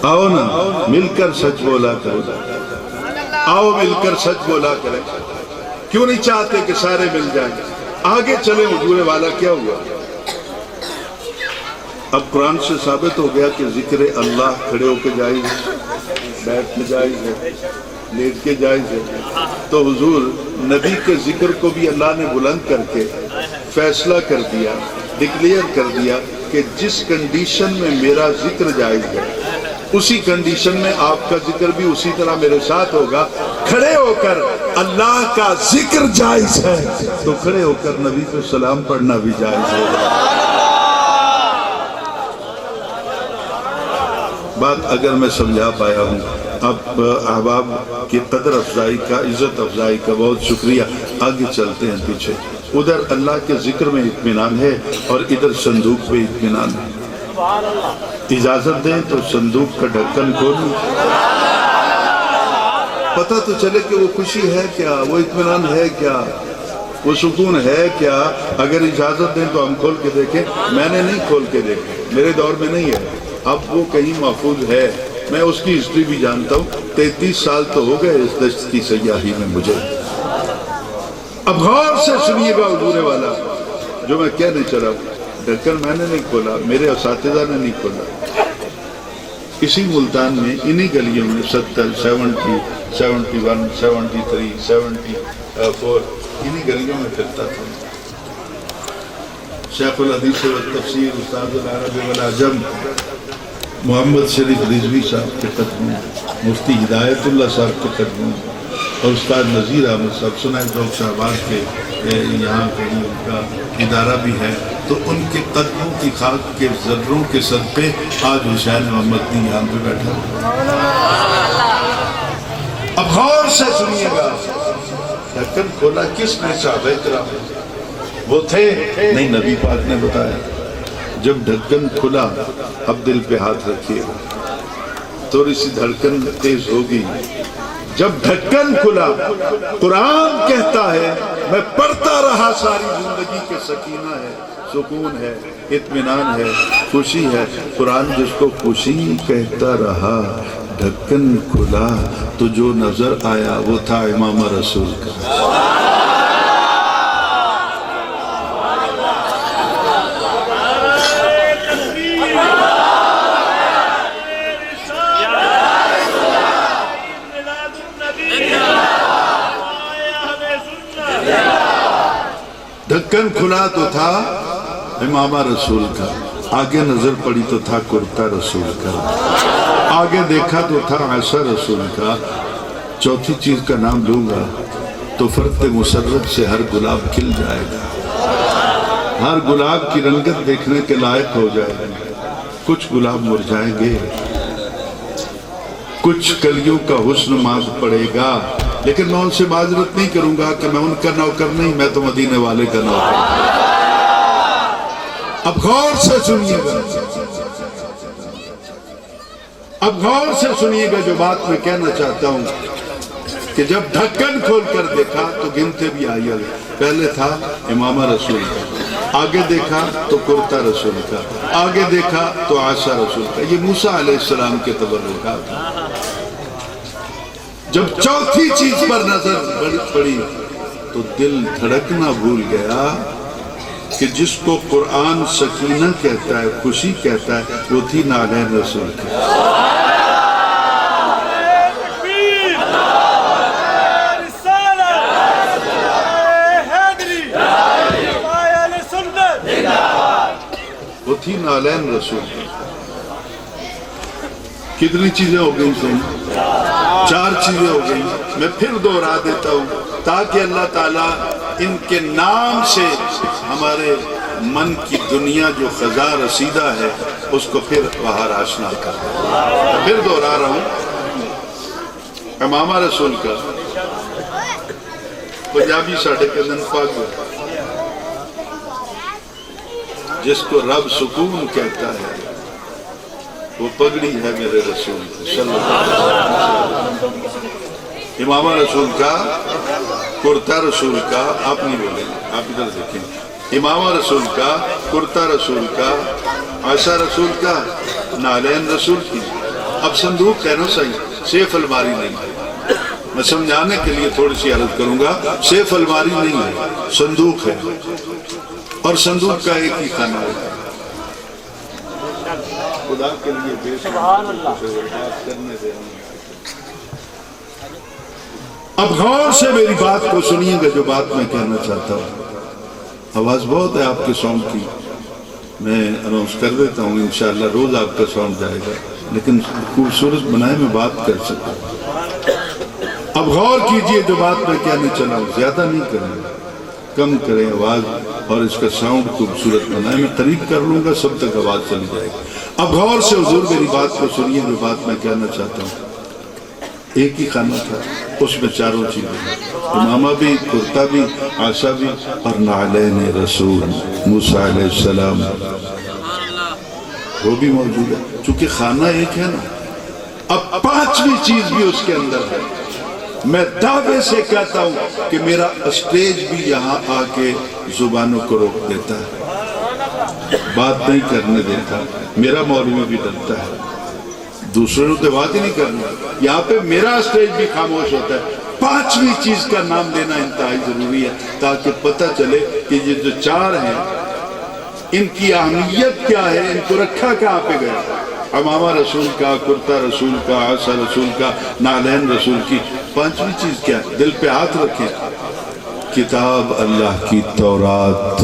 آؤ نا مل کر سچ بولا کریں. آؤ مل کر سچ بولا کریں. کیوں نہیں چاہتے کہ سارے مل جائیں. آگے چلیں حضور والا کیا ہوا. اب قرآن سے ثابت ہو گیا کہ ذکر اللہ کھڑے ہو کے جائز ہے, بیٹھ کے جائز ہے, لیٹ کے جائز ہے. تو حضور نبی کے ذکر کو بھی اللہ نے بلند کر کے فیصلہ کر دیا, ڈکلیئر کر دیا کہ جس کنڈیشن میں میرا ذکر جائز ہے اسی کنڈیشن میں آپ کا ذکر بھی اسی طرح میرے ساتھ ہوگا. کھڑے ہو کر اللہ کا ذکر جائز ہے تو کھڑے ہو کر نبی کو سلام پڑھنا بھی جائز ہوگا. بات اگر میں سمجھا پایا ہوں. اب احباب کی قدر افزائی کا, عزت افزائی کا بہت شکریہ. آگے چلتے ہیں پیچھے. ادھر اللہ کے ذکر میں اطمینان ہے اور ادھر صندوق پہ اطمینان ہے. اجازت دیں تو صندوق کا ڈھکن کھولوں, پتہ تو چلے کہ وہ خوشی ہے کیا, وہ اطمینان ہے کیا, وہ سکون ہے کیا. اگر اجازت دیں تو ہم کھول کے دیکھیں. میں نے نہیں کھول کے دیکھیں, میرے دور میں نہیں ہے. اب وہ کہیں محفوظ ہے. میں اس کی ہسٹری بھی جانتا ہوں. 33 سال تو ہو گئے اس دشت کی سیاحی میں مجھے. اب غور سے سنیے گا حضور والا جو میں کہنے چلا ہوں. ڈھکن میں نے نہیں کھولا, میرے اساتذہ نے نہیں کھولا. اسی ملتان میں انہی گلیوں میں 70, 70, 71, 73, 74 انہی گلیوں میں پھرتا تھا. شیخ الحدیث والتفسیر استاد العرب والعجم محمد شریف رضوی صاحب کے قدموں, مفتی ہدایت اللہ صاحب کے قدموں اور استاد نذیر احمد صاحب سنائے ذوق شہباز کے یہاں کہیں ان کا ادارہ بھی ہے. تو ان کے قدموں کی خاک کے ذروں کے صدقے آج حسین محمد نے یہاں پہ بیٹھا. اب غور سے سنیے گا. ڈھکن کھولا کس نے؟ صحابہ کرام. وہ تھے نہیں, نبی پاک نے بتایا. جب ڈھکن کھلا اب دل پہ ہاتھ رکھیے, تھوڑی سی دھڑکن تیز ہوگی. جب ڈھکن کھلا قرآن کہتا ہے میں پڑھتا رہا ساری زندگی کے سکینہ ہے, سکون ہے, اطمینان ہے, خوشی ہے. قرآن جس کو خوشی کہتا رہا ڈھکن کھلا تو جو نظر آیا وہ تھا امام رسول کا. ڈھکن کھلا تو تھا امامہ رسول کا, آگے نظر پڑی تو تھا کرتا رسول کا, آگے دیکھا تو تھا عصا رسول کا. چوتھی چیز کا نام لوں گا تو فرد مسرت سے ہر گلاب کھل جائے گا, ہر گلاب کی رنگت دیکھنے کے لائق ہو جائے گا. کچھ گلاب مرجھائیں گے, کچھ کلیوں کا حسن ماز پڑے گا, لیکن میں ان سے معذرت نہیں کروں گا کہ میں ان کا نوکر نہیں, میں تو مدینے والے کا نوکر. اب غور سے سنیے گا, اب غور سے سنیے گا جو بات میں کہنا چاہتا ہوں کہ جب ڈھکن کھول کر دیکھا تو گنتے بھی آئیے. پہلے تھا امامہ رسول کا, آگے دیکھا تو کرتا رسول کا, آگے دیکھا تو عصا رسول کا. یہ موسیٰ علیہ السلام کے تبرکات. جب چوتھی چیز پر نظر پڑی تو دل دھڑکنا بھول گیا کہ جس کو قرآن سکینہ کہتا ہے, خوشی کہتا ہے, وہ تھی نالین رسول کی. وہ تھی نالین رسول کی۔ کتنی چیزیں ہو گئی سن؟ 4 چیزیں ہو گئی۔ میں پھر دوہرا دیتا ہوں تاکہ اللہ تعالیٰ ان کے نام سے ہمارے من کی دنیا جو خزاں رسیدہ ہے اس کو پھر باہر آشنا کر دے۔ پھر دوہرا رہا ہوں، امامہ رسول کا پنجابی ساڑھے کے دن پاک جس کو رب سکون کہتا ہے وہ پگڑی ہے میرے رسول صلی اللہ علیہ وسلم۔ امامہ رسول کا، کرتا رسول کا، آپ نہیں بولیں، آپ ادھر دیکھیں، امامہ رسول کا، کرتا رسول کا، عصا رسول کا، نالین رسول کی۔ اب صندوق ہے نا صحیح، سیف الماری نہیں ہے۔ میں سمجھانے کے لیے تھوڑی سی عرض کروں گا، سیف الماری نہیں ہے، صندوق ہے، اور صندوق کا ایک ہی خانہ ہے۔ خدا کے لیے بے سبحان اللہ کرنے دیں۔ اب غور سے میری بات کو سنیے گا جو بات میں کہنا چاہتا ہوں۔ آواز بہت ہے آپ کے ساؤنڈ کی، میں اناؤنس کر دیتا ہوں، انشاءاللہ روز آپ کا ساؤنڈ جائے گا، لیکن خوبصورت بنائے میں بات کر سکتا ہوں۔ اب غور کیجئے جو بات میں کہنے چلا ہوں، زیادہ نہیں کریں، کم کریں آواز، اور اس کا ساؤنڈ خوبصورت بنائے۔ میں قریب کر لوں گا، سب تک آواز چلی جائے گی۔ اب غور سے حضور میری بات کو سنیے جو بات میں کہنا چاہتا ہوں۔ ایک ہی خانہ تھا، اس میں 4 چیزیں، امامہ بھی، کرتا بھی، عصا بھی، اور نعلین رسول موسیٰ علیہ السلام وہ بھی موجود ہے۔ چونکہ خانہ ایک ہے نا، اب 5ویں چیز بھی اس کے اندر ہے۔ میں دعوے سے کہتا ہوں کہ میرا اسٹیج بھی یہاں آ کے زبانوں کو روک دیتا ہے، بات نہیں کرنے دیتا۔ میرا مولوی بھی ڈرتا ہے، دوسروں سے بات ہی نہیں کرنا، یہاں پہ میرا اسٹیج بھی خاموش ہوتا ہے۔ 5ویں چیز کا نام لینا انتہائی ضروری ہے تاکہ پتہ چلے کہ یہ جو 4 ہیں ان کی اہمیت کیا ہے، ان کو رکھا کہاں پہ گیا۔ امامہ رسول کا، کرتا رسول کا، عصا رسول کا، نالین رسول کی۔ 5ویں چیز کیا ہے؟ دل پہ ہاتھ رکھیں، کتاب اللہ کی تورات۔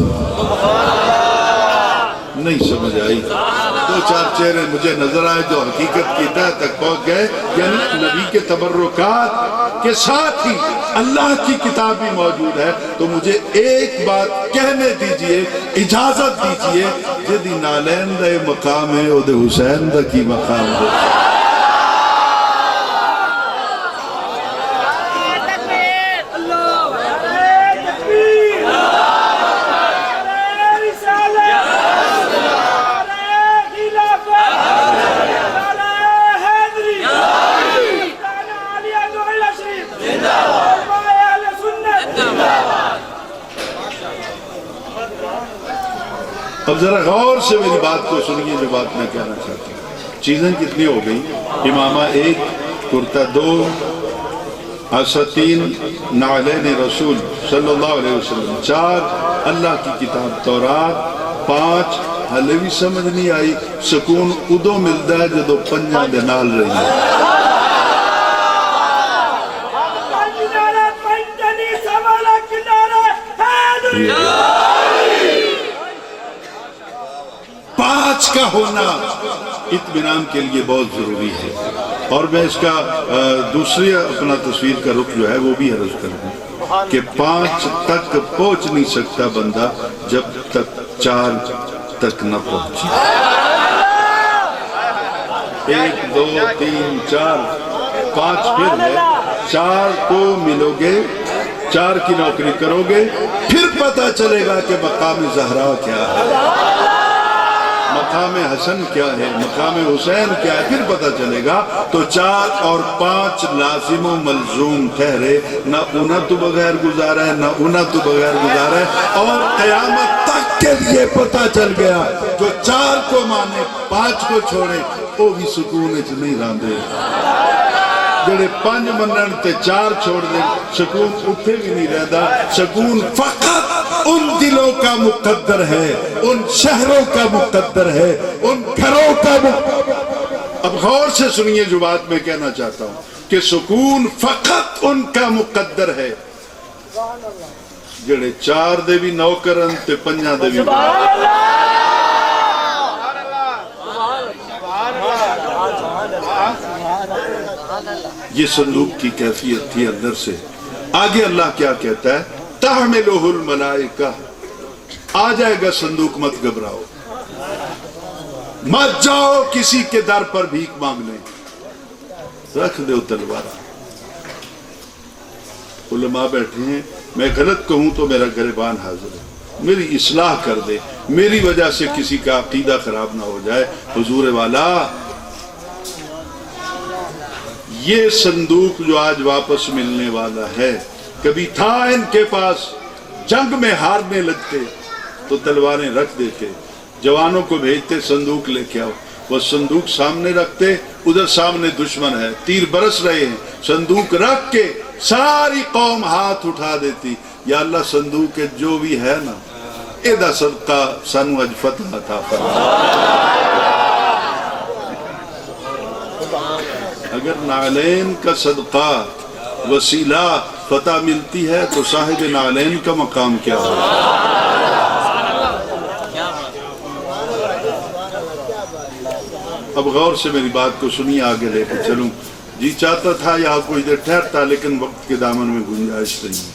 نہیں سمجھ آئی؟ 2-4 چہرے مجھے نظر آئے جو حقیقت کی تہہ تک پہنچ گئے، یعنی نبی کے تبرکات کے ساتھ ہی اللہ کی کتاب بھی موجود ہے۔ تو مجھے ایک بات کہنے دیجئے، اجازت دیجئے، جدی نالین دا مقام ہے او دے حسین دا کی مقام ہے۔ اب ذرا غور سے میری بات کو سنیے جو بات میں کہنا چاہتا ہوں۔ چیزیں کتنی ہو گئی؟ امامہ 1، کرتا 2، عصا 3، نعلین رسول صلی اللہ علیہ وسلم 4، اللہ کی کتاب تورات 5۔ حلے بھی سمجھ نہیں آئی؟ سکون ادو ملتا ہے جدو پنجاں دے نال رہی ہے۔ کا ہونا اطمینان کے لیے بہت ضروری ہے۔ اور میں اس کا دوسری اپنا تصویر کا رخ جو ہے وہ بھی عرض کر دوں کہ 5 تک پہنچ نہیں سکتا بندہ جب تک 4 تک نہ پہنچے۔ 1 2 3 4 5 پھر ہے، 4 کو ملو گے، 4 کی نوکری کرو گے، پھر پتہ چلے گا کہ مقام زہرا کیا ہے، مقام حسن کیا ہے، مقام حسین کیا ہے، پھر پتہ چلے گا۔ تو 4 اور 5 لازم و ملزوم ٹھہرے، نہ انہا تو بغیر گزارا ہے، نہ انہا تو بغیر گزارا ہے، اور قیامت تک کے لیے پتہ چل گیا جو 4 کو مانے 5 کو چھوڑے وہ بھی سکون اچھ نہیں راندے، جڑے 5 منن تے 4 چھوڑ دیں سکون اٹھے بھی نہیں رہتا۔ سکون فقط ان دلوں کا مقدر ہے، ان شہروں کا مقدر ہے، ان گھروں کا مقدر۔ اب غور سے سنیے جو بات میں کہنا چاہتا ہوں کہ سکون فقط ان کا مقدر ہے جڑے 4 دے بھی نوکرن تے 5 دے بھی یہ صندوق کی کیفیت تھی اندر سے۔ آگے اللہ کیا کہتا ہے؟ تحملہ الملائکہ، آ جائے گا صندوق، مت گھبراؤ، مت جاؤ کسی کے در پر بھیک مانگنے، رکھ دو تلوار۔ علماء بیٹھے ہیں، میں غلط کہوں تو میرا گریبان حاضر ہے، میری اصلاح کر دے، میری وجہ سے کسی کا عقیدہ خراب نہ ہو جائے۔ حضور والا، یہ صندوق جو آج واپس ملنے والا ہے، کبھی تھا ان کے پاس، جنگ میں ہارنے لگتے تو تلواریں رکھ دیتے، جوانوں کو بھیجتے صندوق لے کے آؤ، وہ صندوق سامنے رکھتے، ادھر سامنے دشمن ہے، تیر برس رہے ہیں، صندوق رکھ کے ساری قوم ہاتھ اٹھا دیتی، یا اللہ صندوق کے جو بھی ہے نا، ایدہ صدقہ سانو اج فتح عطا فرما۔ اگر نعلین کا صدقہ وسیلہ فتح ملتی ہے تو صاحب نعلین کا مقام کیا ہوگا؟ اب غور سے میری بات کو سنیے، آگے لے کے چلوں۔ جی چاہتا تھا یہاں کوئی دیر ٹھہرتا، لیکن وقت کے دامن میں گنجائش نہیں ہے۔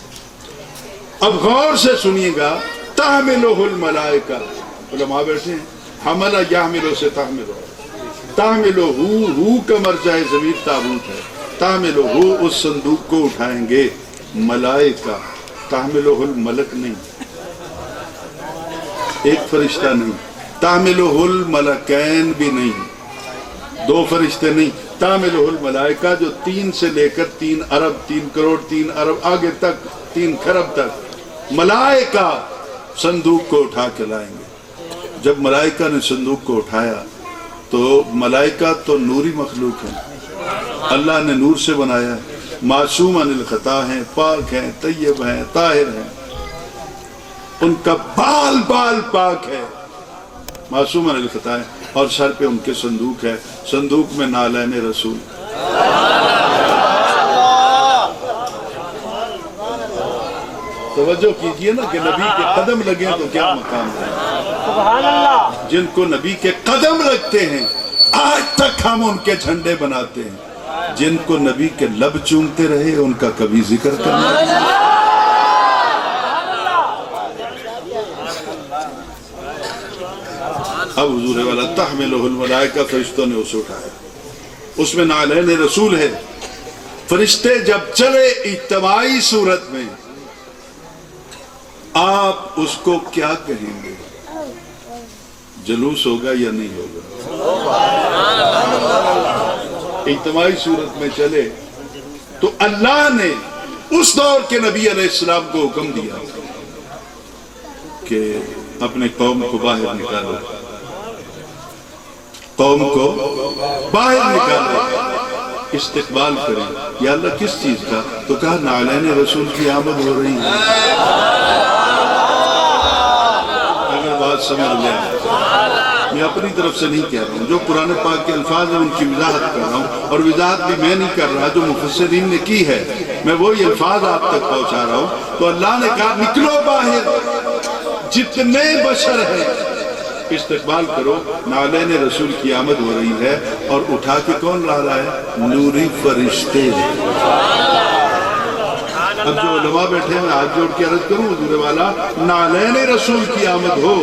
اب غور سے سنیے گا، تحملہ الملائکہ، علماء بیٹھے ہیں، حملہ یحملہ سے تحملہ، تحملہ ہو کا مرجع ضمیر تابوت ہے، تحملہ اس صندوق کو اٹھائیں گے ملائکہ، تحملہ الملک نہیں، ایک فرشتہ نہیں، تحملہ الملکین بھی نہیں، دو فرشتے نہیں، تحملہ الملائکہ جو 3 سے لے کر 3 ارب 3 کروڑ 3 ارب آگے تک 3 خرب تک ملائکہ صندوق کو اٹھا کے لائیں گے۔ جب ملائکہ نے صندوق کو اٹھایا تو ملائکہ تو نوری مخلوق ہیں، اللہ نے نور سے بنایا ہے، معصوم عن الخطا ہیں، پاک ہیں، طیب ہیں، طاہر ہیں، ان کا بال بال پاک ہے، معصوم عن الخطا ہے، اور سر پہ ان کے صندوق ہے، صندوق میں نعلین رسول۔ توجہ کیجئے نا کہ نبی کے قدم لگیں تو کیا مقام ہے۔ جن کو نبی کے قدم لگتے ہیں آج تک ہم ان کے جھنڈے بناتے ہیں، جن کو نبی کے لب چومتے رہے ان کا کبھی ذکر کرنا۔ اب حضور والا تحملہ الملائکہ، فرشتوں نے اسے اٹھایا، اس میں نعلین رسول ہے۔ فرشتے جب چلے اجتماعی صورت میں، آپ اس کو کیا کہیں گے؟ جلوس ہوگا یا نہیں ہوگا؟ اجتماعی صورت میں چلے تو اللہ نے اس دور کے نبی علیہ السلام کو حکم دیا کہ اپنے قوم کو باہر نکالو، قوم کو باہر نکالو، استقبال کریں۔ یا اللہ کس چیز کا؟ تو کہا نعلین رسول کی آمد ہو رہی ہے۔ اگر بات سمجھ لیں، میں اپنی طرف سے نہیں کہہ رہا ہوں، جو قرآن پاک کے الفاظ ہیں ان کی وضاحت کر رہا ہوں، اور وضاحت بھی میں نہیں کر رہا، جو مفسرین نے کی ہے، میں وہی الفاظ آپ تک پہنچا رہا ہوں۔ تو اللہ نے کہا نکلو باہر، جتنے بشر ہیں استقبال کرو، نعلین رسول کی آمد ہو رہی ہے، اور اٹھا کے کون لا رہا ہے؟ نوری فرشتے۔ اب جو علماء بیٹھے ہیں، میں ہاتھ جوڑ کے عرض کروں حضور والا، نعلین رسول کی آمد ہو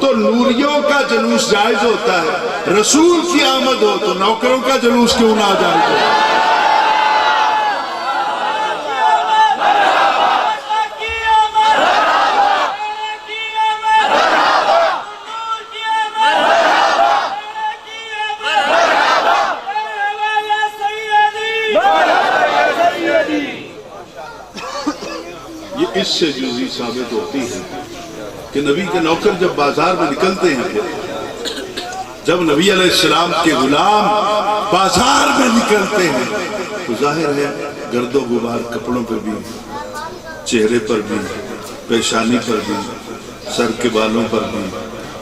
تو نوریوں کا جلوس جائز ہوتا ہے، رسول کی آمد ہو تو نوکروں کا جلوس کیوں نہ جائز ہو؟ یہ اس سے جزئی ثابت ہوتی ہے کہ نبی کے نوکر جب بازار میں نکلتے ہیں، جب نبی علیہ السلام کے غلام بازار میں نکلتے ہیں تو ظاہر ہے گرد و غبار کپڑوں پر بھی، چہرے پر بھی، پیشانی پر بھی، سر کے بالوں پر بھی،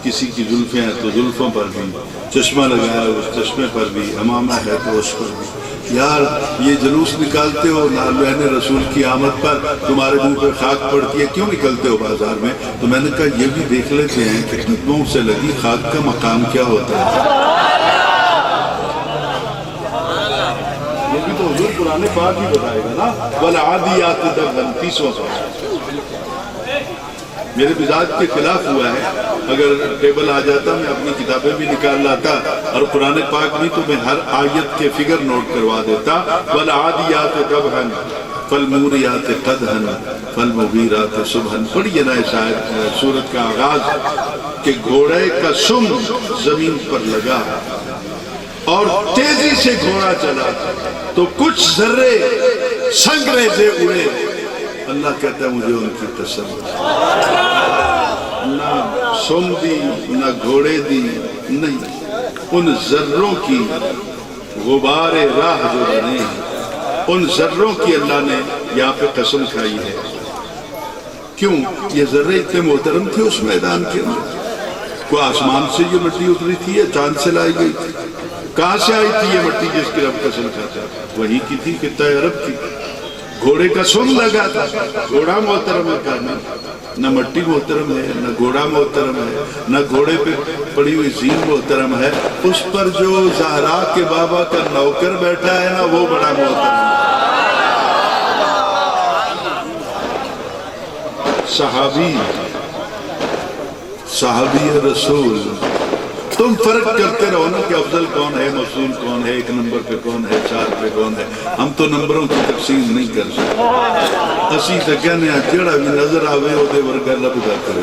کسی کی زلفیں ہیں تو زلفوں پر بھی، چشمہ لگایا ہے اس چشمے پر بھی، امامہ ہے تو اس پر بھی۔ یار یہ جلوس نکالتے ہو نعلین رسول کی آمد پر، تمہارے منہ پہ خاک پڑتی ہے، کیوں نکلتے ہو بازار میں؟ تو میں نے کہا یہ بھی دیکھ لیتے ہیں کہ قدموں سے لگی خاک کا مقام کیا ہوتا ہے۔ یہ بھی تو حضور قرآن پاک ہی بتائے گا نا، والعادیات ضبحا 30واں پارہ۔ میرے مزاج کے خلاف ہوا ہے، اگر ٹیبل آ جاتا میں اپنی کتابیں بھی نکال لاتا اور قرآن پاک بھی تو میں ہر آیت کے فگر نوٹ کروا دیتا۔ والعادیات ضبحا فالموریات قدحا فالمغیرات صبحا۔ پڑھیے نا اس سورت کا آغاز کہ گھوڑے کا سم زمین پر لگا اور تیزی سے گھوڑا چلا تو کچھ ذرے سنگریزے اڑے۔ اللہ کہتا ہے مجھے ان کی قسم، نہ سم دی نہ گھوڑے دی نہیں، ان ذروں کی غبار راہ جو بنے ان ذروں کی اللہ نے یہاں پہ قسم کھائی ہے۔ کیوں؟ یہ ذرے اتنے محترم تھے اس میدان کے اندر، کوئی آسمان سے یہ مٹی اتری تھی یا چاند سے لائی گئی تھی؟ کہاں سے آئی تھی یہ مٹی جس کی رب قسم کھاتا ہے؟ وہی کی تھی، خطہ عرب کی۔ گھوڑے کا سم لگا تھا، گھوڑا محترم ہے کہنا، نہ مٹی محترم ہے نہ گھوڑا محترم ہے نہ گھوڑے پہ پڑی ہوئی زین محترم ہے، اس پر جو زہرا کے بابا کا نوکر بیٹھا ہے نا وہ بڑا محترم ہے۔ صحابی رسول، تم فرق کرتے رہو نا کہ افضل کون ہے، مفضول کون ہے، ایک نمبر پہ کون ہے، چار پہ کون ہے۔ ہم تو نمبروں کی تقسیم نہیں کر سکتے، اسی تو کہنے ہیں جڑا بھی نظر آوے وہ دے ورگا لب جا کریں۔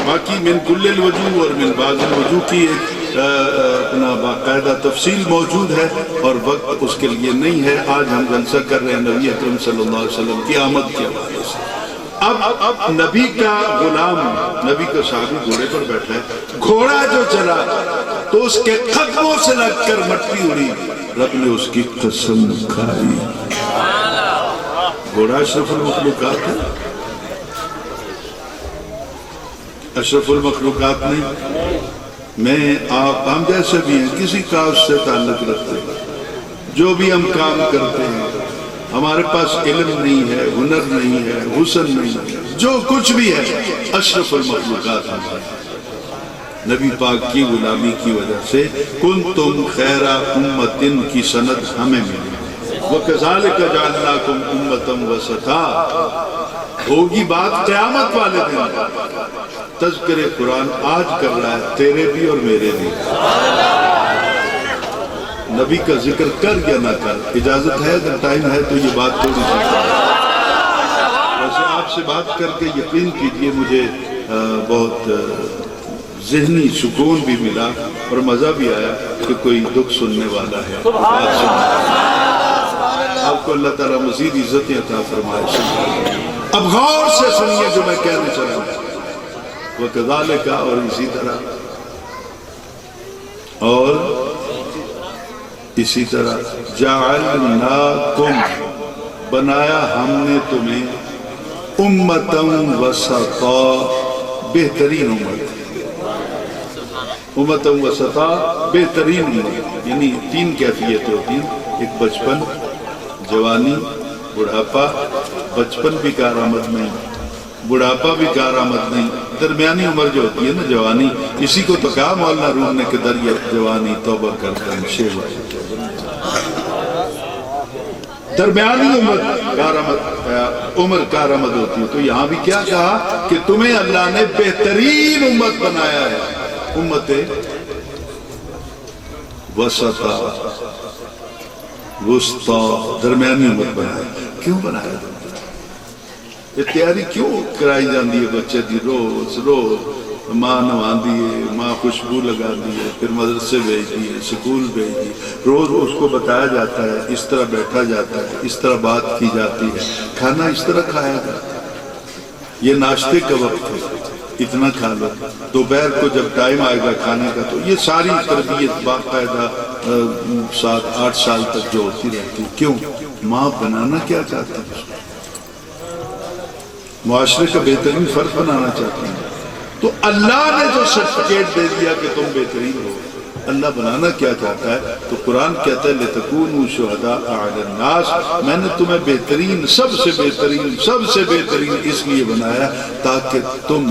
باقی من کل الوجوہ اور من بعض الوجوہ کی ایک اپنا باقاعدہ تفصیل موجود ہے اور وقت اس کے لیے نہیں ہے۔ آج ہم جلسہ کر رہے ہیں نبی اکرم صلی اللہ علیہ وسلم کی آمد کے حوالے سے۔ اب نبی کا غلام، نبی کا صحابی گھوڑے پر بیٹھا ہے، گھوڑا جو چلا تو اس کے قدموں سے لگ کر مٹی اڑی، رب نے اس کی قسم کھائی۔ گھوڑا اشرف المخلوقات ہے، اشرف المخلوقات نہیں۔ میں آپ ہم جیسے بھی ہیں، کسی کام سے تعلق رکھتے ہیں، جو بھی ہم کام کرتے ہیں، ہمارے پاس علم نہیں ہے، ہنر نہیں ہے، حسن نہیں ہے، جو کچھ بھی ہے اشرف المخلوقات ہے۔ نبی پاک کی غلامی کی وجہ سے کنتم خیر امت کی سند ہمیں ملی، وَكَذَلِكَ جَعَلْنَاكُمْ أُمَّةً وَسَطًا۔ ہوگی بات قیامت والے دن۔ تذکر قرآن آج کر رہا ہے تیرے بھی اور میرے بھی۔ نبی کا ذکر کر یا نہ کر، اجازت ہے، اگر ٹائم ہے تو یہ بات تھوڑی سی ویسے آپ سے بات کر کے یقین کیجئے مجھے بہت ذہنی سکون بھی ملا اور مزہ بھی آیا کہ کوئی دکھ سننے والا ہے۔ بات سننے آپ کو اللہ تعالیٰ مزید عزتیں عطا فرمائے۔ اب غور سے سنیے جو میں کہنا چاہ رہا ہوں۔ وَكَذَلِكَ، اور اسی طرح اور اسی طرح جَعَلْنَاكُمْ، بنایا ہم نے تمہیں امتاً وسطا، بہترین امتاً وسطا، بہترین امت۔ یعنی تین کیفیت ہوتی ہیں، ایک بچپن، جوانی، بڑھاپا۔ بچپن بھی کارآمد نہیں، بڑھاپا بھی کارآمد نہیں، درمیانی عمر جو ہوتی ہے نا جوانی، اسی کو تو کہا مولانا روم نے کہ دریت جوانی توبہ کرتا ہے شیخ۔ درمیانی عمر کارآمد ہوتی ہے، تو یہاں بھی کیا کہا کہ تمہیں اللہ نے بہترین امت بنایا ہے، امت وسطا، وسطا، درمیانی امت بنایا۔ کیوں بنایا؟ یہ تیاری کیوں کرائی جاندی ہے بچے دی؟ روز روز ماں نوان دیئے، ماں خوشبو لگا دیئے، پھر مدرسے بھیج دیئے، سکول بھیج دیئے، روز اس کو بتایا جاتا ہے، اس طرح بیٹھا جاتا ہے، اس طرح بات کی جاتی ہے، کھانا اس طرح کھایا جاتا ہے۔ یہ ناشتے کا وقت ہے، اتنا کھا لو، دوپہر کو جب ٹائم آئے گا کھانے کا تو یہ ساری تربیت باقاعدہ 7-8 سال تک جو ہوتی رہتی۔ کیوں؟ ماں بنانا کیا چاہتا ہے؟ معاشرے کا بہترین فرد بنانا چاہتا ہے۔ تو اللہ نے جو سرٹیفکیٹ دے دیا کہ تم بہترین ہو، اللہ بنانا کیا چاہتا ہے؟ تو قرآن کہتا ہے لِتَكُونُوا شُهَدَاءَ عَلَى النَّاسِ، میں نے تمہیں بہترین، سب سے بہترین اس لیے بنایا تاکہ تم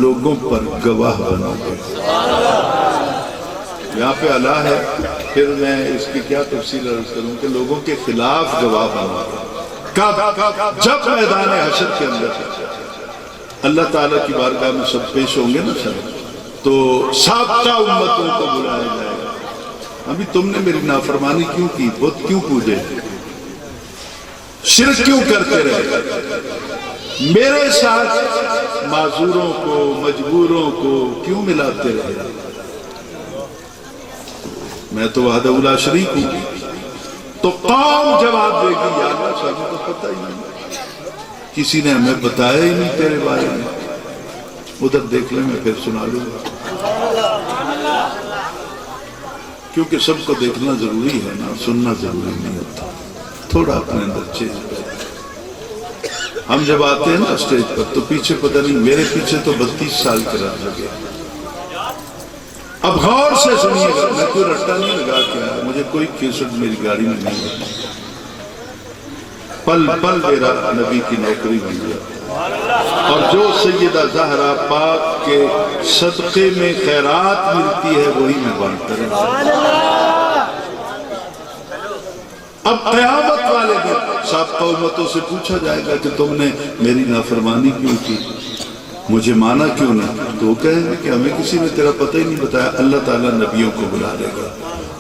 لوگوں پر گواہ بنو گے۔ یہاں پہ اعلیٰ ہے، پھر میں اس کی کیا تفصیل عرض کروں کہ لوگوں کے خلاف گواہ بنا کب؟ جب میدان حشر کے اندر اللہ تعالیٰ کی بارگاہ میں سب پیش ہوں گے نا سر، تو سابقہ امتوں کو بلایا جائے گا، ابھی تم نے میری نافرمانی کیوں کی، بت کیوں پوجے، شرک کیوں کرتے رہے، میرے ساتھ معذوروں کو مجبوروں کو کیوں ملاتے رہے، میں تو وحدہ لا شریک ہوں، تو قوم جواب دے گی یا اللہ صاحب تو پتہ ہی نہیں، کسی نے ہمیں بتایا ہی نہیں تیرے بارے میں، ادھر دیکھ لیں میں پھر سنا لوں گا، کیونکہ سب کو دیکھنا ضروری ہے نا، سننا ضروری نہیں ہوتا، تھوڑا اپنے اندر چینج کریں۔ ہم جب آتے ہیں نا اسٹیج پر تو پیچھے پتہ نہیں، میرے پیچھے تو 32 سال کے رہ لگے، اب غور سے سنیے گا، میں کوئی رٹا نہیں لگا کے آیا، مجھے کوئی کیسٹ میری گاڑی میں نہیں ہوتی، پل پل میرا نبی کی نوکری بن گیا، اور جو سیدہ زہرا پاک کے صدقے میں خیرات ملتی ہے وہی میں بانٹتا رہتا۔ اب قیامت والے دن سابقہ امتوں سے پوچھا جائے گا کہ تم نے میری نافرمانی کیوں کی، مجھے مانا کیوں نہیں، تو وہ کہیں گے کہ ہمیں کسی نے تیرا پتہ ہی نہیں بتایا۔ اللہ تعالیٰ نبیوں کو بلا لے گا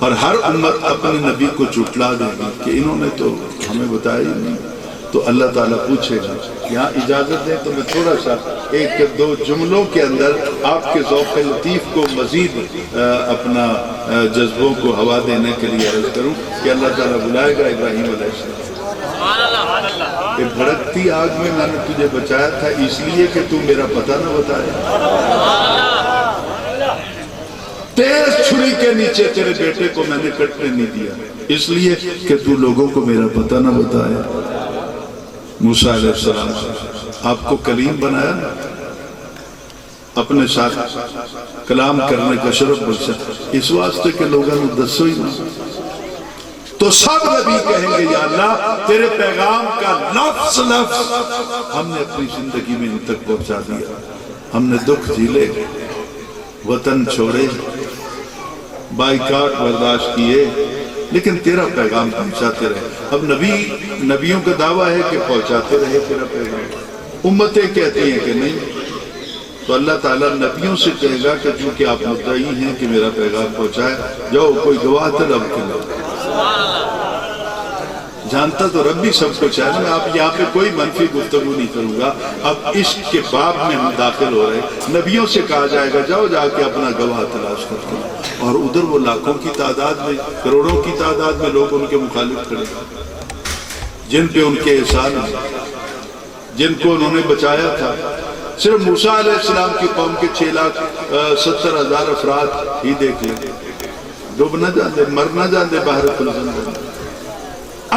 اور ہر امت اپنے نبی کو جھٹلا دے گی کہ انہوں نے تو ہمیں بتایا ہی نہیں، تو اللہ تعالیٰ پوچھے گا۔ یہاں اجازت دیں تو میں تھوڑا سا ایک دو جملوں کے اندر آپ کے ذوق لطیف کو مزید اپنا جذبوں کو ہوا دینے کے لیے عرض کروں کہ اللہ تعالیٰ بلائے گا ابراہیم علیہ السلام، کہ بھڑکتی آگ میں نے تجھے بچایا تھا اس لیے کہ تو میرا پتہ نہ بتائے، تیز چھری کے نیچے تیرے بیٹے کو میں نے کٹنے نہیں دیا اس لیے کہ تو لوگوں کو میرا پتہ نہ بتائے۔ موسیٰ علیہ السلام آپ کو کلیم بنایا نا، اپنے ساتھ کلام کرنے کا شرف بخشا، اس واسطے کہ لوگوں نے دسو ہی نہ، تو سب نبی کہیں گے یا اللہ تیرے پیغام کا لفظ لفظ ہم نے اپنی زندگی میں ان تک پہنچا دیا، ہم نے دکھ جھیلے، وطن چھوڑے، بائیکاٹ برداشت کیے، لیکن تیرا پیغام پہنچاتے رہے۔ اب نبیوں کا دعویٰ ہے کہ پہنچاتے رہے تیرا پیغام، امتیں کہتی ہیں کہ نہیں، تو اللہ تعالیٰ نبیوں سے کہے گا کہ چونکہ آپ مدعی ہیں کہ میرا پیغام پہنچائے، جاؤ کوئی گواہ تھا رب کے لئے، جانتا تو رب بھی سب کچھ ہے، میں آپ یہاں پہ کوئی منفی گفتگو نہیں کروں گا۔ اب عشق کے باب میں ہم داخل ہو رہے ہیں، نبیوں سے کہا جائے گا جاؤ جا کے اپنا گواہ تلاش کرتے ہیں، اور ادھر وہ لاکھوں کی تعداد میں کروڑوں کی تعداد میں لوگ ان کے مخالف کھڑے جن پہ ان کے احسان ہیں، جن کو انہوں نے بچایا تھا۔ صرف موسیٰ علیہ السلام کی قوم کے 6,70,000 افراد ہی دیکھ لیں، ڈوب نہ جاندے، مر نہ جاندے باہر کلزم،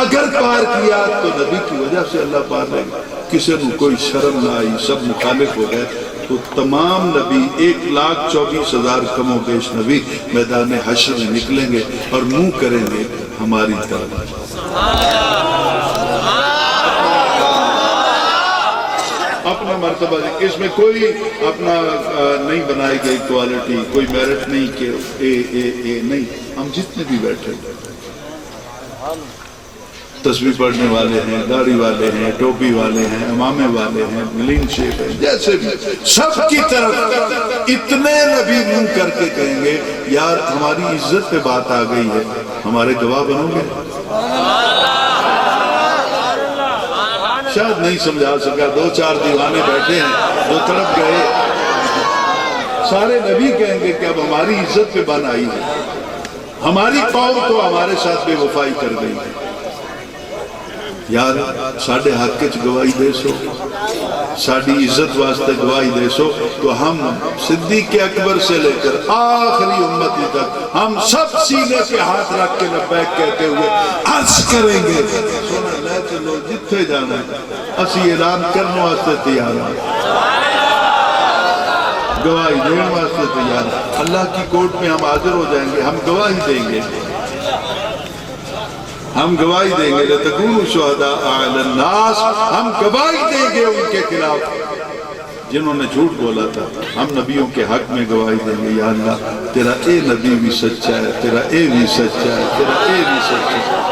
اگر پار کیا تو نبی کی وجہ سے اللہ پار لے گا، کسی نے کوئی شرم نہ آئی، سب مخالف ہو گئے، تو تمام نبی 1,24,000 کم و بیش نبی میدان حشر میں نکلیں گے اور منہ کریں گے ہماری طرف۔ اپنا مرتبہ اس میں کوئی اپنا نہیں بنائی گئی کوالٹی، کوئی میرٹ نہیں کہ اے نہیں، ہم جتنے بھی بیٹھے تسبیح پڑھنے والے ہیں، داڑھی والے ہیں، ٹوپی والے ہیں، امامے والے ہیں، ملین شیخ ہیں، جیسے بھی سب کی طرف اتنے نبی منہ کر کے کہیں گے یار ہماری عزت پہ بات آ گئی ہے، ہمارے گواہ بنو گے؟ شاید نہیں سمجھا سکا، 2-4 دیوانے بیٹھے ہیں جو طرف گئے، سارے نبی کہیں گے کہ اب ہماری عزت پہ بن آئی ہے، ہماری قوم تو ہمارے ساتھ بے وفائی کر گئی ہے، یار ساڑھے حق کے گواہی دے سو، ساڑھی عزت واسطے گواہی دے سو، تو ہم صدیق اکبر سے لے کر آخری امتی تک ہم سب سینے پہ ہاتھ رکھ کے لبیک کہتے ہوئے عرض کریں گے سونا لے چلو جتھے جانا ہے، اسی اعلان کرنے واسطے تیار ہیں، گواہی دینے واسطے تیار ہیں، اللہ کی کورٹ میں ہم حاضر ہو جائیں گے، ہم گواہی دیں گے، ہم گواہی دیں گے لَتَكُونُوا شُهَدَاءَ عَلَى النَّاسِ، ہم گواہی دیں گے ان کے خلاف جنہوں نے جھوٹ بولا تھا ہم نبیوں کے حق میں گواہی دیں گے یا اللہ تیرا اے نبی بھی سچا ہے، تیرا اے بھی سچا ہے، تیرا اے بھی سچا ہے۔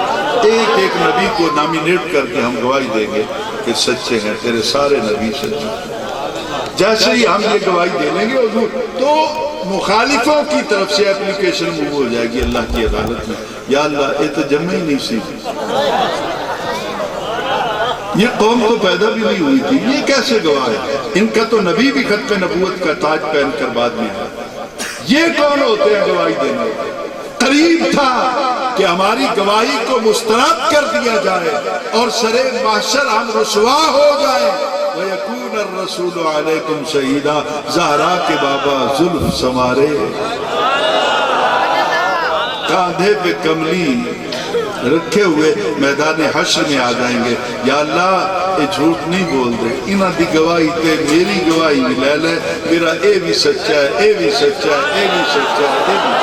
ایک ایک نبی کو نامینیٹ کر کے ہم گواہی دیں گے کہ سچے ہیں، تیرے سارے نبی سچے ہیں۔ جیسے ہی ہم یہ گواہی دے لیں گے حضور تو مخالفوں کی طرف سے اپلیکیشن موو ہو جائے گی اللہ کی عدالت میں، یا اللہ یہ تو جمع ہی نہیں سی، یہ قوم تو پیدا بھی نہیں ہوئی تھی، یہ کیسے گواہ ہے؟ ان کا تو نبی بھی ختم نبوت کا تاج پہن کر بعد میں آیا، یہ کون ہوتے ہیں گواہی دینے؟ قریب تھا کہ ہماری گواہی کو مسترد کر دیا جائے اور سرے محشر ہم رسوا ہو جائیں۔ وَيَكُونَ الرَّسُولُ عَلَيْكُمْ شَهِيدًا، زہرا کے بابا زلف سنوارے کاندھے پہ کملی رکھے ہوئے میدان حشر میں آ جائیں گے، یا اللہ یہ جھوٹ نہیں بول دے، انہاں دی گواہی تے میری گواہی بھی لے لے، میرا اے بھی سچا ہے، اے بھی سچا ہے، اے بھی سچا ہے، اے بھی۔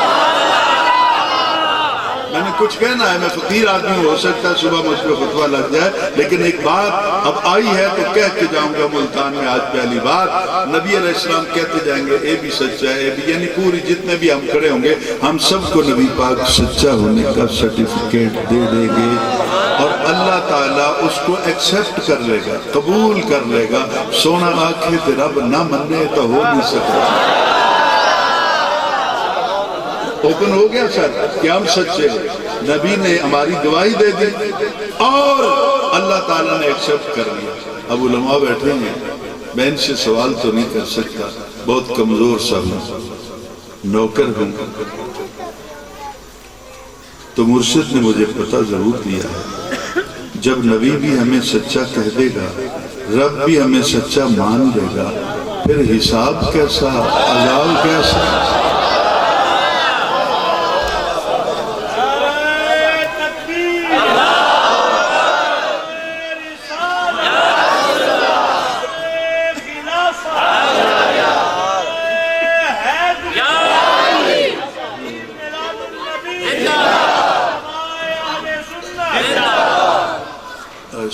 میں نے کچھ کہنا ہے، میں فقیر آدمی ہو سکتا ہے صبح مجھ پہ فتوہ لگ جائے، لیکن ایک بات اب آئی ہے تو کہہ کے جاؤں گا ملتان میں آج پہلی بات، نبی علیہ السلام کہتے جائیں گے اے بھی سچا ہے، اے بھی، یعنی پوری جتنے بھی ہم کھڑے ہوں گے ہم سب کو نبی پاک سچا ہونے کا سرٹیفکیٹ دے دیں گے، اور اللہ تعالیٰ اس کو ایکسپٹ کر لے گا، قبول کر لے گا۔ سونا آنکھیں تے رب نہ مننے تو ہو نہیں سکتا۔ اوپن ہو گیا سر کہ ہم سچے ہیں، نبی نے ہماری گواہی دے دی اور اللہ تعالیٰ نے ایکسپٹ کر لیا۔ اب علماء بیٹھے ہیں، میں ان سے سوال تو نہیں کر سکتا، بہت کمزور سا ہوں، نوکر ہوں، تو مرشد نے مجھے پتہ ضرور دیا ہے جب نبی بھی ہمیں سچا کہہ دے گا، رب بھی ہمیں سچا مان دے گا، پھر حساب کیسا، عذاب کیسا؟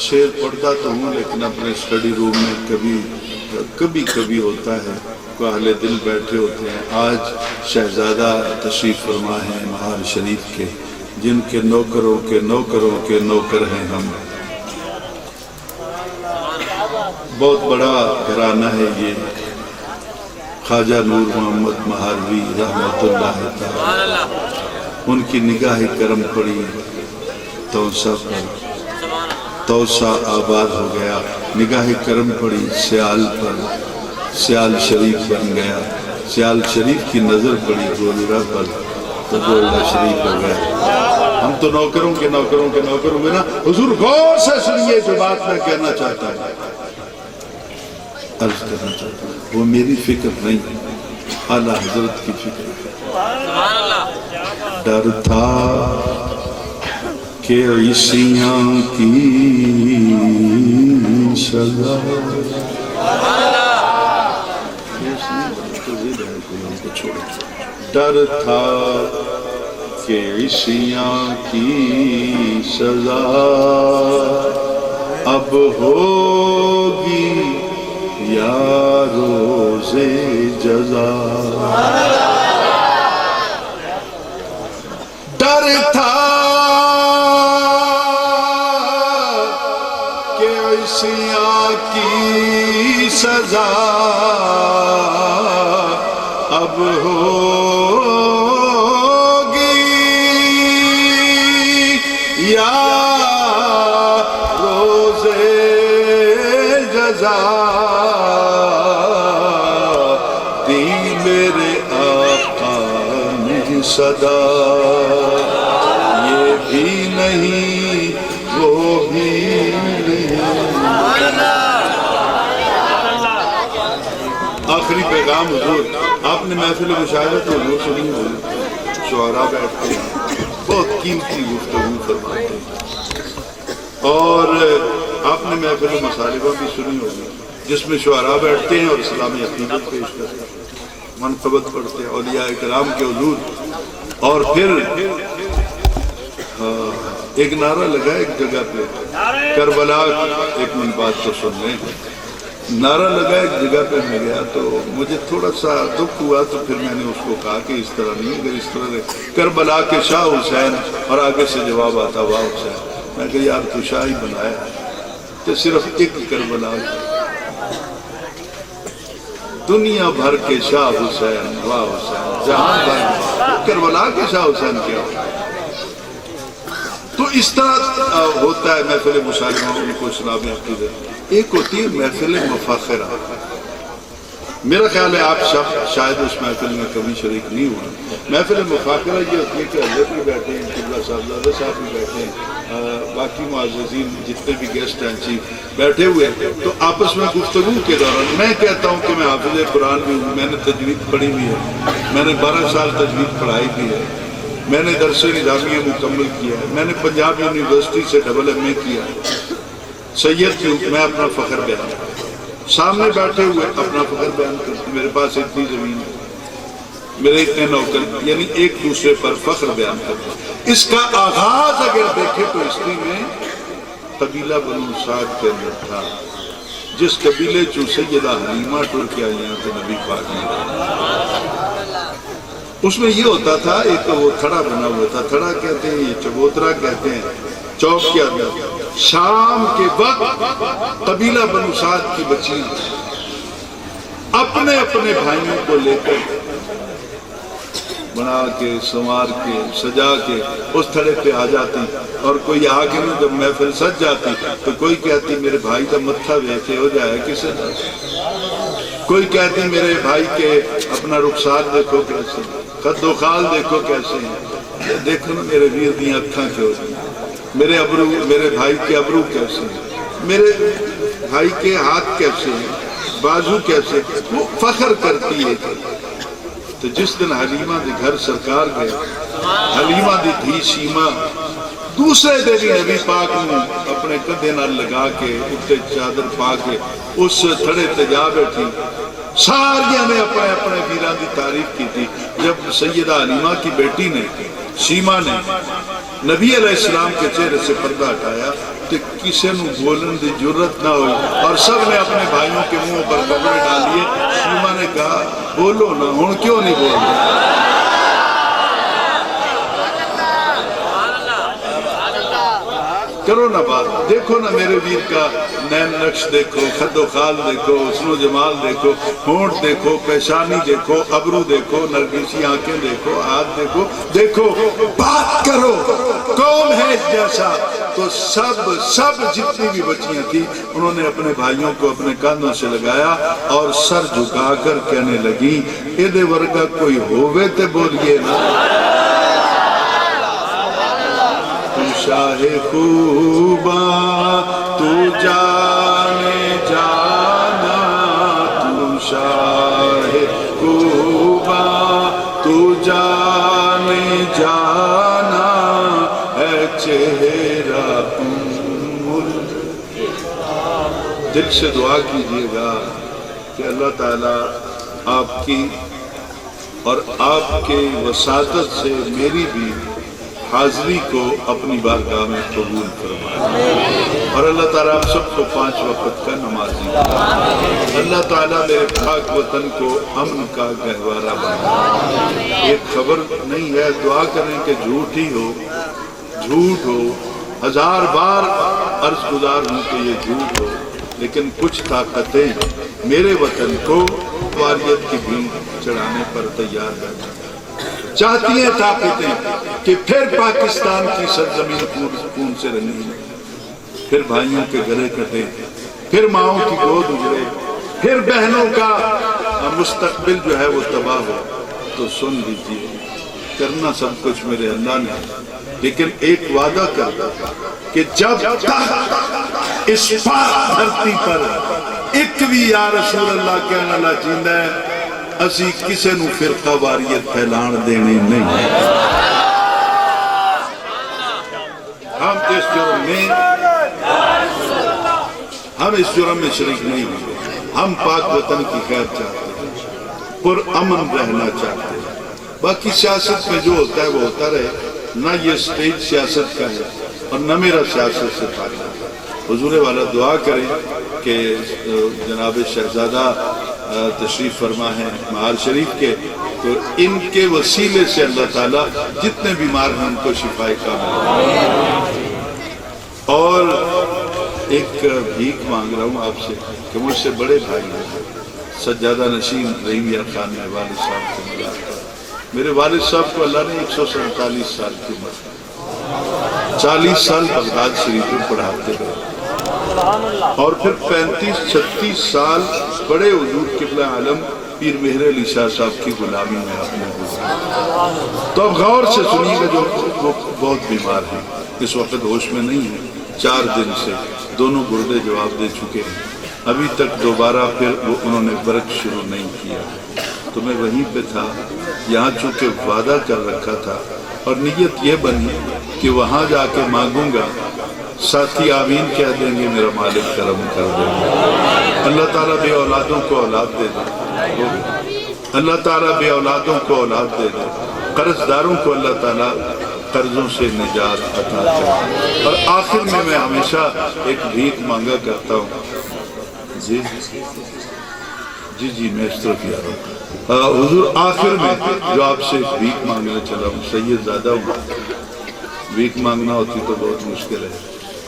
شعر پڑھتا تو ہوں لیکن اپنے اسٹڈی روم میں کبھی ہوتا ہے کوئی اہل دل بیٹھے ہوتے ہیں۔ آج شہزادہ تشریف فرما ہیں مہار شریف کے، جن کے نوکروں کے نوکروں کے نوکر ہیں ہم۔ بہت بڑا گھرانہ ہے یہ، خواجہ نور محمد مہاروی رحمت اللہ تعالی، ان کی نگاہ کرم پڑی توسا پر، توسا آباد ہو گیا، نگاہ کرم پڑی سیال پر، سیال شریف بن گیا، سیال شریف کی نظر پڑی گولڑا پر تو گولڑا شریف ہو گیا۔ ہم تو نوکروں کے نوکروں کے نوکر ہوئے نا۔ حضور غور سے سنیے جو بات میں کہنا چاہتا ہوں، عرض کرنا چاہتا ہوں، وہ میری فکر نہیں، اعلیٰ حضرت کی فکر ہے۔ ڈر تھا کہ عیسیاں کی سزا، ڈر تھا کہ عیسیاں کی سزا اب ہوگی یا روز جزا، ڈر تھا کہ عیسیاں کی سزا اب ہوگی یا روز جزا، دی میرے آقا نے صدا، یہ بھی نہیں وہ بھی نہیں۔ آخری پیغام حضور، آپ نے محفل مشاہدت حضور سنی ہوئی، شعراء بیٹھتے ہیں، بہت قیمتی گفتگو فرماتے ہیں، اور آپ نے محفل مصالبہ بھی سنی ہوگی جس میں شعراء بیٹھتے ہیں اور اسلامی عقیدت پیش کرتے ہیں، منقبت پڑھتے ہیں اولیاء کرام کے حضور، اور پھر ایک نعرہ لگا ایک جگہ پہ کربلا، ایک منٹ بات تو سن لیں، نعرہ لگا ایک جگہ پہ میں گیا تو مجھے تھوڑا سا دکھ ہوا، تو پھر میں نے اس کو کہا کہ اس طرح نہیں، اگر اس طرح کربلا کے شاہ حسین، اور آگے سے جواب آتا واہ حسین. میں کہ یار تو شاہ ہی بنایا کہ صرف ایک کربلا، دنیا بھر کے شاہ حسین، واہ حسین، جہاں بھر کربلا کے شاہ حسین کیا ہو. تو اس طرح ہوتا ہے محفل مشاہدہ ان کو اسلامی عقیدت. ایک ہوتی ہے محفل مفاخرہ. میرا خیال ہے آپ شاید اس محفل میں کبھی شریک نہیں ہوا. محفل مفاخرہ یہ ہوتی ہے کہ حضرت بھی بیٹھے ہیں، قبلہ صاحبزادہ صاحب بھی بیٹھے ہیں، باقی معززین جتنے بھی گیسٹ ہیں چیف بیٹھے ہوئے ہیں، تو آپس میں گفتگو کے دوران میں کہتا ہوں کہ میں حافظ قرآن بھی ہوں، میں نے تجوید پڑھی بھی ہے، میں نے 12 سال تجوید پڑھائی بھی ہے، میں نے درس نظامیہ مکمل کیا ہے، میں نے پنجاب یونیورسٹی سے ڈبل ایم اے کیا ہے. سید کیوں؟ میں اپنا فخر بیان کرتا ہوں. سامنے بیٹھے ہوئے اپنا فخر بیان کرتے، میرے پاس اتنی زمین ہے، میرے اتنے نوکر، یعنی ایک دوسرے پر فخر بیان کرتے. اس کا آغاز اگر دیکھیں تو ہسٹری میں قبیلہ بنو سعد کے اندر تھا، جس قبیلے چوں سیدہ حلیمہ ٹر کے آئی ہیں تو نبی پاک نے. اس میں یہ ہوتا تھا، ایک وہ تھڑا بنا ہوا تھا، تھڑا کہتے ہیں، یہ چبوترا کہتے ہیں، چوک کے اندر شام کے وقت قبیلہ بنو سعد کی بچیاں اپنے اپنے بھائیوں کو لے کر بنا کے سنوار کے سجا کے اس تھڑے پہ آ جاتی، اور کوئی آگے میں جب محفل سج جاتی تو کوئی کہتی میرے بھائی کا متھا ویسے ہو جائے کسے نہ، کوئی کہتی میرے بھائی کے اپنا رخسار دیکھو کیسے، خد و خال دیکھو کیسے ہیں، دیکھو نا میرے ویر دیاں اکھاں کے ہو جائیں، میرے ابرو، میرے بھائی کے ابرو کیسے ہیں، میرے بھائی کے ہاتھ کیسے ہیں، بازو کیسے، وہ فخر کرتی ہے. تو جس دن حلیمہ دی گھر سرکار گئے، حلیمہ دی دھی شیمہ دوسرے دن نبی پاک نے اپنے کندھے نال لگا کے اٹھے چادر پا کے اس تھڑے تے جا بیٹھی. ساریاں نے اپنے اپنے ویران دی تعریف کی تھی. جب سیدہ حلیمہ کی بیٹی نے شیمہ نے نبی علیہ السلام کے چہرے سے پردہ ہٹایا تو کسی نو بولن دی جرت نہ ہوئی، اور سب نے اپنے بھائیوں کے منہ پر کپڑے ڈالیے. شیمہ نے کہا بولو نا، ہن کیوں نہیں بول رہے؟ کرو نا بات، دیکھو نا میرے ویر کا نین نقش دیکھو، خد و خال دیکھو، حسن و جمال دیکھو، ہونٹ دیکھو، پیشانی دیکھو، ابرو دیکھو، نرگسی آنکھیں دیکھو، ہاتھ دیکھو، دیکھو بات کرو کون ہے اس جیسا. تو سب جتنی بھی بچیاں تھی انہوں نے اپنے بھائیوں کو اپنے کاندھوں سے لگایا اور سر جھکا کر کہنے لگی ایدے ورگا کوئی ہووے تے بولیے نا. شاہ خوباں تو جانے جانا، تو شاہ خوباں تو جانے جانا، ہے چہرہ دل سے دعا کیجئے گا کہ اللہ تعالیٰ آپ کی اور آپ کے وساطت سے میری بھی حاضری کو اپنی بارگاہ میں قبول فرمائے، اور اللہ تعالیٰ آپ سب کو 5 وقت کا نمازی بنائے. اللہ تعالیٰ میرے پاک وطن کو امن کا گہوارہ بنائے. ایک خبر نہیں ہے، دعا کریں کہ جھوٹ ہی ہو، جھوٹ ہو، 1000 بار عرض گزار ہوں کہ یہ جھوٹ ہو، لیکن کچھ طاقتیں میرے وطن کو واریت کی بھین چڑھانے پر تیار ہیں. چاہتی ہیں طاقتیں کہ پھر پاکستان کی سرزمین خون سے رنگی ہے، پھر بھائیوں کے گلے کٹے، پھر ماؤں کی گود اجڑے، پھر بہنوں کا مستقبل جو ہے وہ تباہ ہو. تو سن لیجیے، کرنا سب کچھ میرے اللہ نے، لیکن ایک وعدہ کرتا کہ جب تک اس پاک دھرتی پر ایک بھی یا رسول اللہ کہنا لا جیندہ ہے، اسی کسے نو فرقہ واریت پھیلان دینے نہیں. ہم اس جرم میں شریک نہیں ہوئے. ہم پاک وطن کی خیر چاہتے ہیں، پر امن رہنا چاہتے ہیں. باقی سیاست میں جو ہوتا ہے وہ ہوتا رہے، نہ یہ سٹیج سیاست کا ہے اور نہ میرا سیاست سے فائدہ. حضور والا دعا کریں کہ جناب شہزادہ تشریف فرما ہیں مہار شریف کے، تو ان کے وسیلے سے اللہ تعالیٰ جتنے بیمار ہیں ان کو شفا کامل۔ اور ایک بھیک مانگ رہا ہوں آپ سے کہ مجھ سے بڑے بھائی ہیں سجادہ نشین رحیم یار خان میں والد صاحب کو ملا کر، میرے والد صاحب کو اللہ نے 147 سال کی عمر 40 سال بغداد شریف میں پڑھاتے رہے، اور پھر 35-36 سال بڑے حضور قبلہ عالم پیر مہر علی شاہ صاحب کی غلامی میں آپ نے گزارا۔ تو اب غور سے سنیے گا، جو وہ بہت بیمار ہیں، اس وقت ہوش میں نہیں ہیں، 4 دن سے دونوں گردے جواب دے چکے ہیں، ابھی تک دوبارہ پھر وہ انہوں نے برق شروع نہیں کیا۔ تو میں وہیں پہ تھا، یہاں چونکہ وعدہ کر رکھا تھا اور نیت یہ بنی کہ وہاں جا کے مانگوں گا، ساتھی آمین کہہ دیں گے، میرا مالک کرم کر دیں گے، اللہ تعالیٰ بے اولادوں کو اولاد دے دے، اللہ تعالیٰ بے اولادوں کو اولاد دے دے، قرض داروں کو اللہ تعالیٰ قرضوں سے نجات عطا کرے۔ اور آخر میں ہمیشہ ایک بھیک مانگا کرتا ہوں، جی میں اس طرف آ رہا ہوں حضور، آخر میں جو آپ سے ایک بھیک مانگنا چلا ہوں، سید زیادہ ہوں، بھیک مانگنا ہوتی تو بہت مشکل ہے،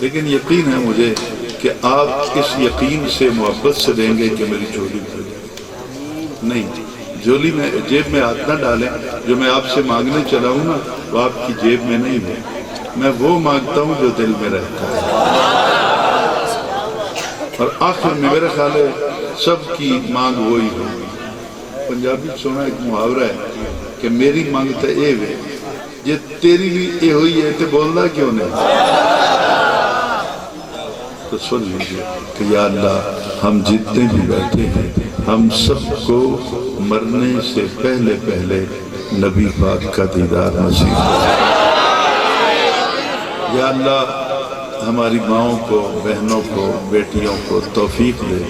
لیکن یقین ہے مجھے کہ آپ اس یقین سے محبت سے دیں گے کہ میری جھولی بھر جائے۔ نہیں، جھولی میں جیب میں ہاتھ نہ ڈالیں، جو میں آپ سے مانگنے چلا ہوں نا وہ آپ کی جیب میں نہیں ہے، میں وہ مانگتا ہوں جو دل میں رہتا ہے۔ اور آخر میں میرا خیال ہے سب کی مانگ وہی ہوگی۔ پنجابی سونا ایک محاورہ ہے کہ میری مانگ تو اے وے، یہ تیری بھی اے ہوئی ہے تو بولنا کیوں نہیں؟ تو سن لیجئے کہ یا اللہ، ہم جتنے بھی بیٹھے ہیں ہم سب کو مرنے سے پہلے پہلے نبی پاک کا دیدار نصیب کرے۔ یا اللہ، ہماری ماؤں کو، بہنوں کو، بیٹیوں کو توفیق دے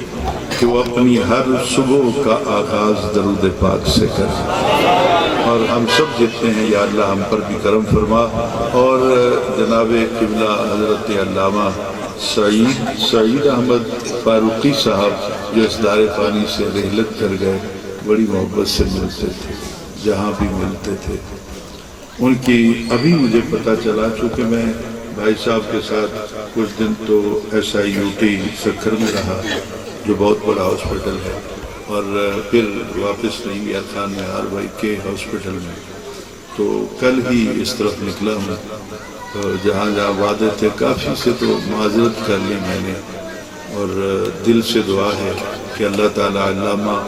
کہ وہ اپنی ہر صبح کا آغاز درود پاک سے کریں، اور ہم سب جتنے ہیں یا اللہ ہم پر بھی کرم فرما، اور جناب قبلہ حضرت علامہ سعید احمد فاروقی صاحب جو اس دار فانی سے رحلت کر گئے، بڑی محبت سے ملتے تھے، جہاں بھی ملتے تھے۔ ان کی ابھی مجھے پتہ چلا، چونکہ میں بھائی صاحب کے ساتھ کچھ دن تو SIUT سکھر میں رہا، جو بہت بڑا ہاسپٹل ہے، اور پھر واپس رحیم یار خان میں آر بھائی کے ہاسپٹل میں، تو کل ہی اس طرف نکلا ہوں، جہاں جہاں وعدے تھے کافی سے تو معذرت کر لی میں نے، اور دل سے دعا ہے کہ اللہ تعالیٰ علامہ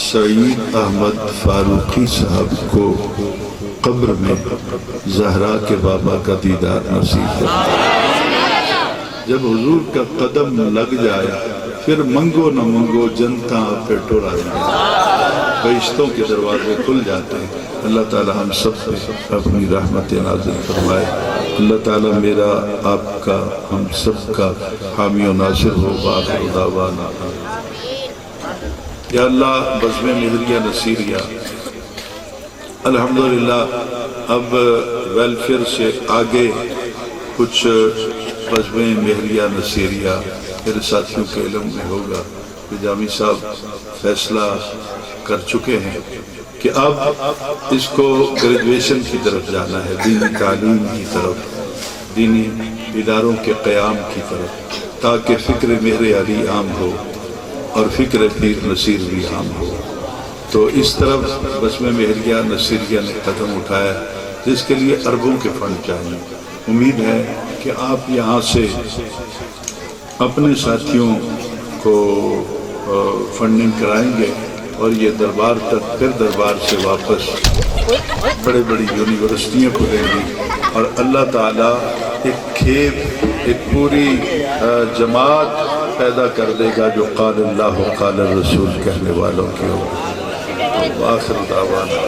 سعید احمد فاروقی صاحب کو قبر میں زہرا کے بابا کا دیدار نصیب کرے۔ جب حضور کا قدم لگ جائے پھر منگو نہ منگو جنتاں پہ ٹورا دیں، فرشتوں کے دروازے کھل جاتے ہیں۔ اللہ تعالی ہم سب پہ اپنی رحمت نازل فرمائے۔ اللہ تعالی میرا، آپ کا، ہم سب کا حامی و ناصر ہو۔ وآخر دعوانا یا اللہ بزم مہریہ نصیریہ، الحمدللہ اب ویلفیئر سے آگے کچھ بزم مہریہ نصیریہ میرے ساتھیوں کے علم میں ہوگا کہ جامی صاحب فیصلہ کر چکے ہیں کہ اب اس کو گریجویشن کی طرف جانا ہے، دینی تعلیم کی طرف، دینی اداروں کے قیام کی طرف، تاکہ فکر مہر علی عام ہو اور فکر پیر نصیر بھی عام ہو۔ تو اس طرف بزم مہریہ نصیریہ نے قدم اٹھایا، جس کے لیے اربوں کے فنڈ چاہیے۔ امید ہے کہ آپ یہاں سے اپنے ساتھیوں کو فنڈنگ کرائیں گے، اور یہ دربار تک، پھر دربار سے واپس بڑے بڑی یونیورسٹیاں کھلیں گی، اور اللہ تعالیٰ ایک کھیپ، ایک پوری جماعت پیدا کر دے گا جو قال اللہ قال الرسول کہنے والوں کی ہو۔ آخر دعوانا